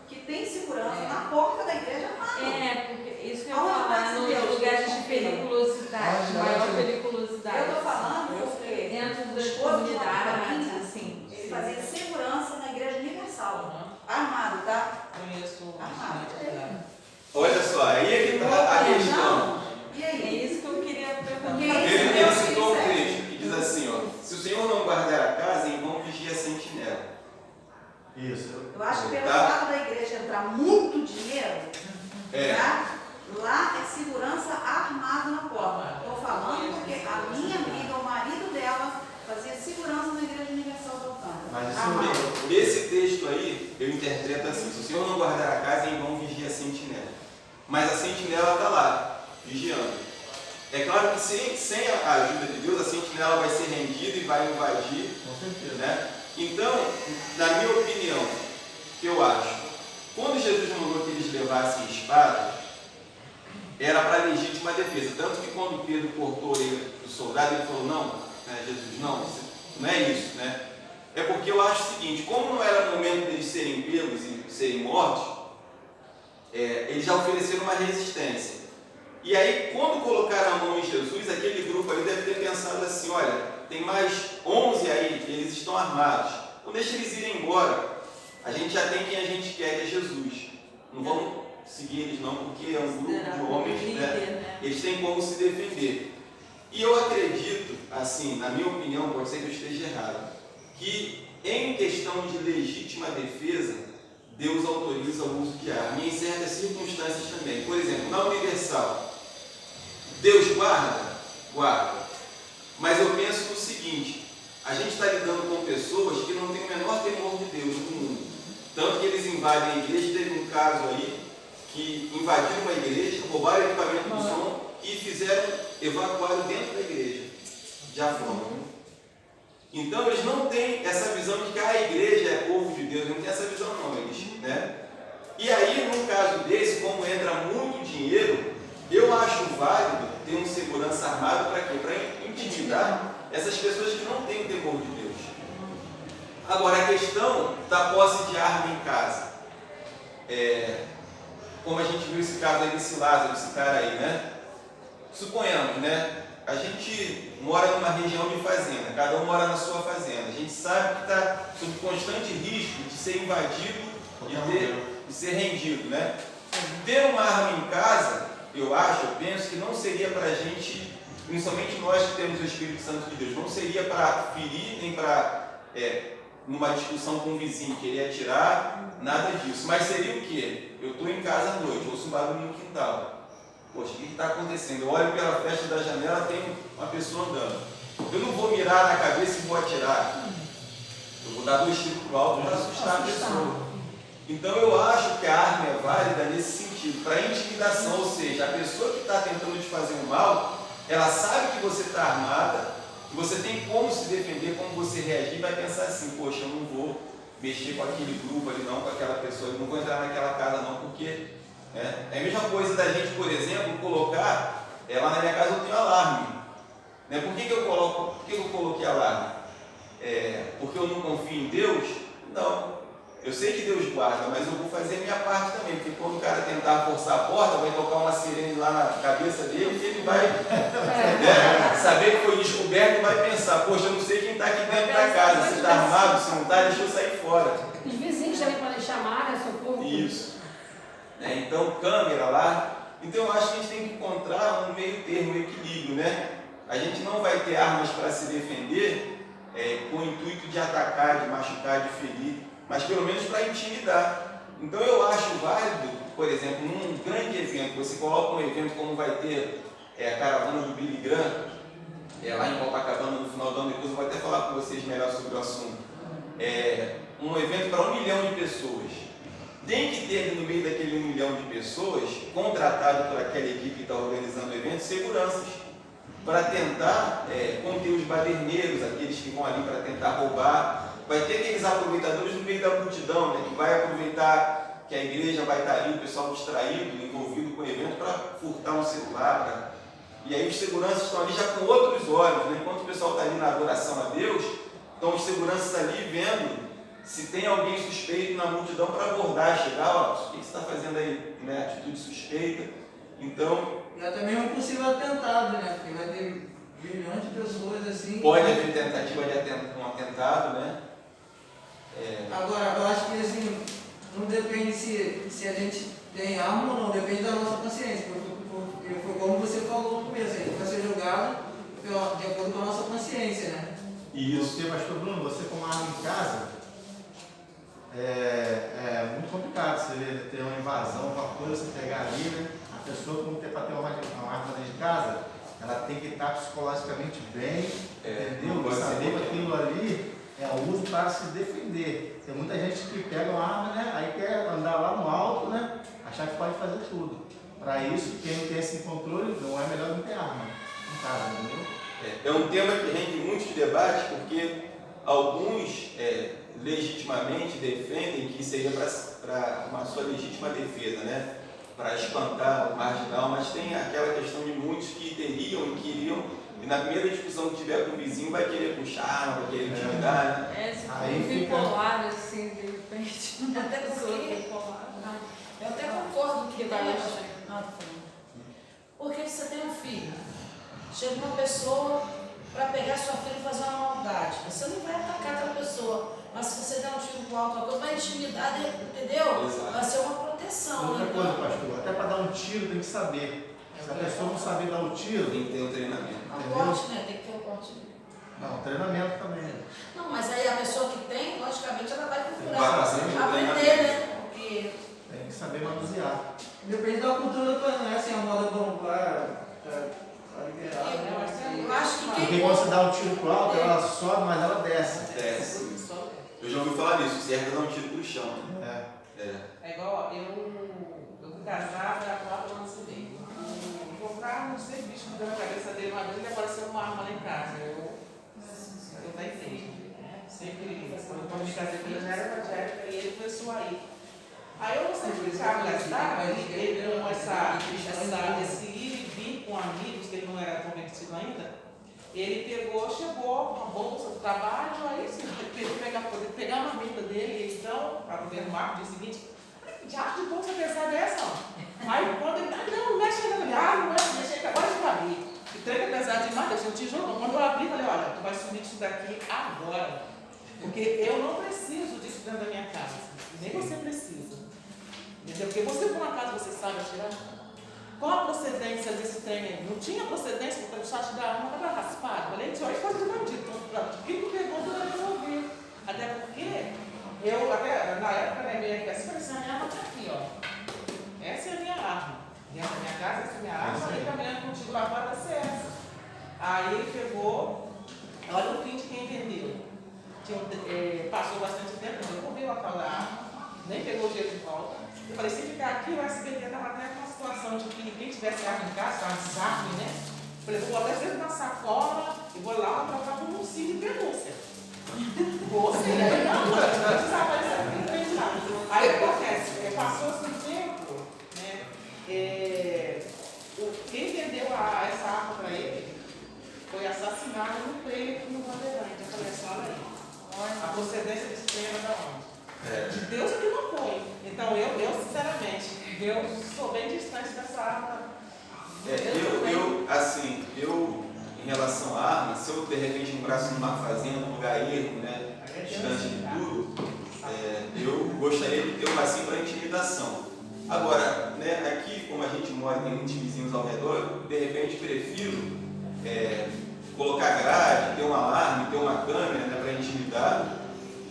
[SPEAKER 10] que tem segurança na porta da igreja armada.
[SPEAKER 5] Porque isso que eu
[SPEAKER 10] Aonde
[SPEAKER 5] ia falar,
[SPEAKER 10] vai ser
[SPEAKER 5] nos
[SPEAKER 10] Deus?
[SPEAKER 5] lugares de periculosidade,
[SPEAKER 3] Aonde
[SPEAKER 5] maior
[SPEAKER 3] vai ser?
[SPEAKER 5] periculosidade.
[SPEAKER 10] Eu estou falando porque
[SPEAKER 5] dentro
[SPEAKER 10] o
[SPEAKER 5] das
[SPEAKER 10] esposo de uma
[SPEAKER 5] comunidades,
[SPEAKER 10] família,
[SPEAKER 5] assim.
[SPEAKER 10] ele fazia segurança na igreja universal. Armado, tá?
[SPEAKER 1] Conheço
[SPEAKER 10] Armado.
[SPEAKER 2] Olha só, aí é que está a questão.
[SPEAKER 10] Não. E aí?
[SPEAKER 5] É isso que eu queria perguntar.
[SPEAKER 2] Ele citou um trecho que diz assim, ó, se o Senhor não guardar a casa, em vão vigia a sentinela.
[SPEAKER 3] Isso.
[SPEAKER 10] Eu acho que pelo
[SPEAKER 2] Tá.
[SPEAKER 10] fato da igreja entrar muito dinheiro, tá? Lá é segurança armado na porta. Estou falando porque a minha amiga, o marido dela, fazia segurança na igreja universal do Alcântara.
[SPEAKER 3] Mas
[SPEAKER 10] Armado.
[SPEAKER 2] Esse texto aí, eu interpreto assim, se o Senhor não guardar a casa, em vão vigia a sentinela. Mas a sentinela está lá, vigiando. É claro que sem a ajuda de Deus, a sentinela vai ser rendida e vai invadir.
[SPEAKER 3] Com certeza.
[SPEAKER 2] Né? Então, na minha opinião, que eu acho, quando Jesus mandou que eles levassem espada, era para legítima defesa. Tanto que quando Pedro cortou a orelha do soldado, ele falou, não, né, Jesus, não é isso, né? É porque eu acho o seguinte, como não era momento deles serem pegos e serem mortos, eles já ofereceram uma resistência. E aí, quando colocaram a mão em Jesus, aquele grupo ali deve ter pensado assim, olha, tem mais 11 aí, eles estão armados, não deixa eles irem embora. A gente já tem quem a gente quer, que é Jesus. Não vamos seguir eles não, porque é um grupo de homens, né? Eles têm como se defender. E eu acredito, assim, na minha opinião, pode ser que eu esteja errado, que em questão de legítima defesa, Deus autoriza o uso de arma, e em certas circunstâncias também. Por exemplo, na Universal, Deus guarda? Guarda. Mas eu penso no seguinte, a gente está lidando com pessoas que não têm o menor temor de Deus no mundo. Tanto que eles invadem a igreja, teve um caso aí, que invadiram uma igreja, roubaram equipamento do som e evacuaram dentro da igreja, de afronta. Então eles não têm essa visão de que a igreja é povo de Deus, não tem essa visão não, eles, né? E aí, num caso desse, como entra muito dinheiro, eu acho válido ter um segurança armado para quê? Para intimidar essas pessoas que não têm o temor de Deus. Agora, a questão da posse de arma em casa. Como a gente viu esse caso aí desse Lázaro, esse cara aí, né? Suponhamos, né? A gente mora numa região de fazenda, cada um mora na sua fazenda. A gente sabe que está sob constante risco de ser invadido, de ser rendido, né? Ter uma arma em casa, eu penso que não seria para a gente, principalmente nós que temos o Espírito Santo de Deus, não seria para ferir, nem para, numa discussão com o vizinho, querer atirar, nada disso. Mas seria o quê? Eu estou em casa à noite, ouço um barulho no quintal. Poxa, o que está acontecendo? Eu olho pela fresta da janela, tem uma pessoa andando. Eu não vou mirar na cabeça e vou atirar. Eu vou dar 2 tiros para o alto para assustar a pessoa. Então eu acho que a arma é válida nesse sentido, para intimidação, ou seja, a pessoa que está tentando te fazer um mal, ela sabe que você está armada, que você tem como se defender, como você reagir, vai pensar assim, poxa, eu não vou mexer com aquele grupo ali não, com aquela pessoa, eu não vou entrar naquela casa não, porque é a mesma coisa da gente, por exemplo, colocar, lá na minha casa eu tenho alarme. Né? Por que eu coloquei alarme? Porque eu não confio em Deus? Não. Eu sei que Deus guarda, mas eu vou fazer a minha parte também, porque quando o cara tentar forçar a porta, vai tocar uma sirene lá na cabeça dele e ele vai saber que foi descoberto e vai pensar, poxa, eu não sei quem está aqui dentro da casa, se está armado, se não está, deixa eu sair fora.
[SPEAKER 11] Os vizinhos também podem chamar, né, socorro?
[SPEAKER 2] Isso. Então, câmera lá. Então, eu acho que a gente tem que encontrar um meio termo, um equilíbrio, né? A gente não vai ter armas para se defender, com o intuito de atacar, de machucar, de ferir, mas pelo menos para intimidar. Então eu acho válido, por exemplo, num grande evento, você coloca um evento como vai ter a caravana do Billy Graham, lá em Copacabana no final do ano, depois eu vou até falar com vocês melhor sobre o assunto. Um evento para 1 milhão de pessoas. Tem que ter no meio daquele 1 milhão de pessoas, contratado por aquela equipe que está organizando o evento, seguranças, para tentar conter os baderneiros, aqueles que vão ali para tentar roubar. Vai ter aqueles aproveitadores no meio da multidão, né, que vai aproveitar que a igreja vai estar ali, o pessoal distraído, envolvido com o evento, para furtar um celular. E aí os seguranças estão ali já com outros olhos, né? Enquanto o pessoal está ali na adoração a Deus, estão os seguranças ali vendo se tem alguém suspeito na multidão para abordar, chegar, ó, o que você está fazendo aí, né? Atitude suspeita. Então...
[SPEAKER 8] E até mesmo um possível atentado, né? Porque vai ter milhões de pessoas assim...
[SPEAKER 2] Pode haver tentativa de um atentado, né?
[SPEAKER 8] Agora, eu acho que assim, não depende se a gente tem arma ou não, depende da nossa consciência. Porque foi como você falou no começo, a gente vai ser julgado de acordo com a nossa consciência, né?
[SPEAKER 3] E você, pastor Bruno, você com uma arma em casa, é muito complicado você ter uma invasão, uma coisa, você pegar ali, né? A pessoa, como para ter uma arma dentro de casa, ela tem que estar psicologicamente bem, entendeu? Saber que aquilo ali é uso para se defender. Tem muita gente que pega uma arma, né? Aí quer andar lá no alto, né? Achar que pode fazer tudo. Para isso, quem não tem esse controle, não é melhor não ter arma em casa, entendeu?
[SPEAKER 2] É um tema que rende muitos debates, porque alguns legitimamente defendem que seja para uma sua legítima defesa, né? Para espantar o marginal, mas tem aquela questão de muitos que teriam e queriam, e na primeira discussão que tiver com o vizinho vai querer puxar, vai querer intimidar, né?
[SPEAKER 5] Se for bipolar, assim, de repente,
[SPEAKER 9] até porque eu até concordo que vai. Porque você tem um filho, chega uma pessoa para pegar sua filha e fazer uma maldade. Você não vai atacar aquela pessoa, mas se você der um tiro pro alto, vai intimidar, entendeu?
[SPEAKER 2] Exato.
[SPEAKER 9] Vai ser uma proteção.
[SPEAKER 3] Outra coisa, pastor, até para dar um tiro tem que saber. Se a pessoa não saber dar o tiro,
[SPEAKER 2] tem que ter um treinamento.
[SPEAKER 9] Um corte, né? Tem que ter um corte.
[SPEAKER 3] Não, treinamento também.
[SPEAKER 9] Não, mas aí a pessoa que tem, logicamente, ela vai procurar
[SPEAKER 2] vai
[SPEAKER 9] aprender, né? Porque
[SPEAKER 3] tem que saber manusear.
[SPEAKER 8] Depende da cultura, não é assim, a moda bombar,
[SPEAKER 9] eu acho que
[SPEAKER 3] Porque quando você dá um tiro pro alto, ela sobe, mas ela desce.
[SPEAKER 2] Desce. Eu já ouvi falar nisso, certo é dar um tiro pro chão.
[SPEAKER 1] É igual, eu fui casada há 4 anos e meio. O carro, não sei, bicho que deu na cabeça dele uma vez, ele apareceu uma arma lá em casa. Eu da igreja. Sempre, quando eu me casei com ele, já era evangélica e ele começou a ir. Aí eu não sei que carro gastava, ele com esse ir e vir com amigos, que ele não era convertido ainda. Ele chegou com uma bolsa de trabalho, aí sim, poder pegar uma vida dele, então, para poder arrumar no dia seguinte, que diabo de bolsa pesada é essa? Aí quando ele, não mexe na minha, não mexe, agora de abrir. E treca pesado demais, deixa eu tijolo. Quando eu abri, falei, olha, tu vai subir isso daqui agora. Porque eu não preciso disso dentro da minha casa. Nem você precisa. Entendeu? Porque você for na casa, você sabe atirar. Qual a procedência desse trem aí? Não tinha procedência para o chat da arma para raspar. Falei, tio, olha que coisa de bandido. Então, o que tu pergunta eu resolver? Até porque eu, até na época, né, minha assim, falei assim, a minha arma está aqui, ó. Essa é a minha arma. Dentro da minha casa, essa é a minha arma. E caminhando contigo lá fora vai ser essa. Aí ele pegou, olha o fim de quem vendeu. Passou bastante tempo, não devolveu aquela arma, nem pegou o dinheiro de volta. Eu falei, se ficar aqui, o SBT estava até com uma situação de que quem tivesse arma em casa, estava desarme, né? Eu falei, vou botar dentro da sacola e vou lá tratar com um cinto de pelúcia. Você, aí não, precisava disso aqui, não fez nada. Aí o que acontece? Passou-se um tempo, né? Quem vendeu essa arma para ele foi assassinado no trailer aqui no Bandeirante. Eu falei assim, olha aí, a procedência desse trailer era da onde? De Deus que não foi. Então eu sinceramente, eu sou bem distante dessa arma.
[SPEAKER 2] Eu, em relação à arma, se eu de repente entrasse numa fazenda, num lugar ermo, né, distante de tudo, eu gostaria de ter uma assim para intimidação. Agora, né, aqui, como a gente mora, tem muitos vizinhos ao redor, eu, de repente prefiro colocar grade, ter um alarme, ter uma câmera, né, para intimidar,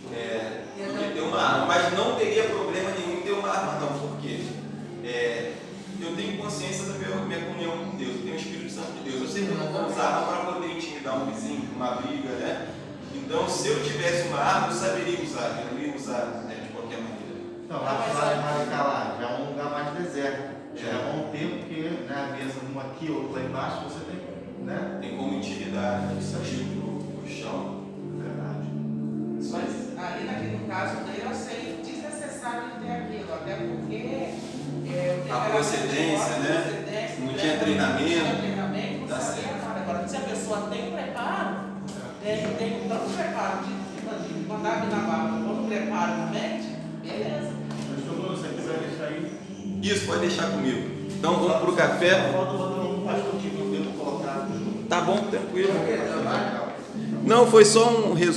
[SPEAKER 2] do que ter uma arma. Mas não teria problema nenhum em ter uma arma, não. Por quê? Eu tenho consciência da minha comunhão com Deus, eu tenho o Espírito Santo de Deus. Eu sei que eu não vou usar arma para poder intimidar um vizinho, uma briga, né? Então, se eu tivesse uma arma, eu saberia usar, eu não ia usar, né, de qualquer maneira.
[SPEAKER 3] Então, lá de Maricá, já é um lugar mais deserto. Já é bom ter, porque né, a mesa uma aqui, outra lá embaixo, você tem, né?
[SPEAKER 2] Tem como intimidar, né? O chão.
[SPEAKER 3] Verdade.
[SPEAKER 1] Mas ali no caso dele, eu sei desnecessário ter aquilo, até porque
[SPEAKER 2] a procedência, né? Não tinha treinamento.
[SPEAKER 1] Não sabia nada. Agora, se a pessoa tem preparo, tem tanto preparo de mandar vir na barra, quanto preparo na mente, beleza.
[SPEAKER 3] Se você quiser deixar aí.
[SPEAKER 2] Isso, pode deixar comigo. Então vamos para o café. Tá bom, tranquilo. Não, foi só um resumo.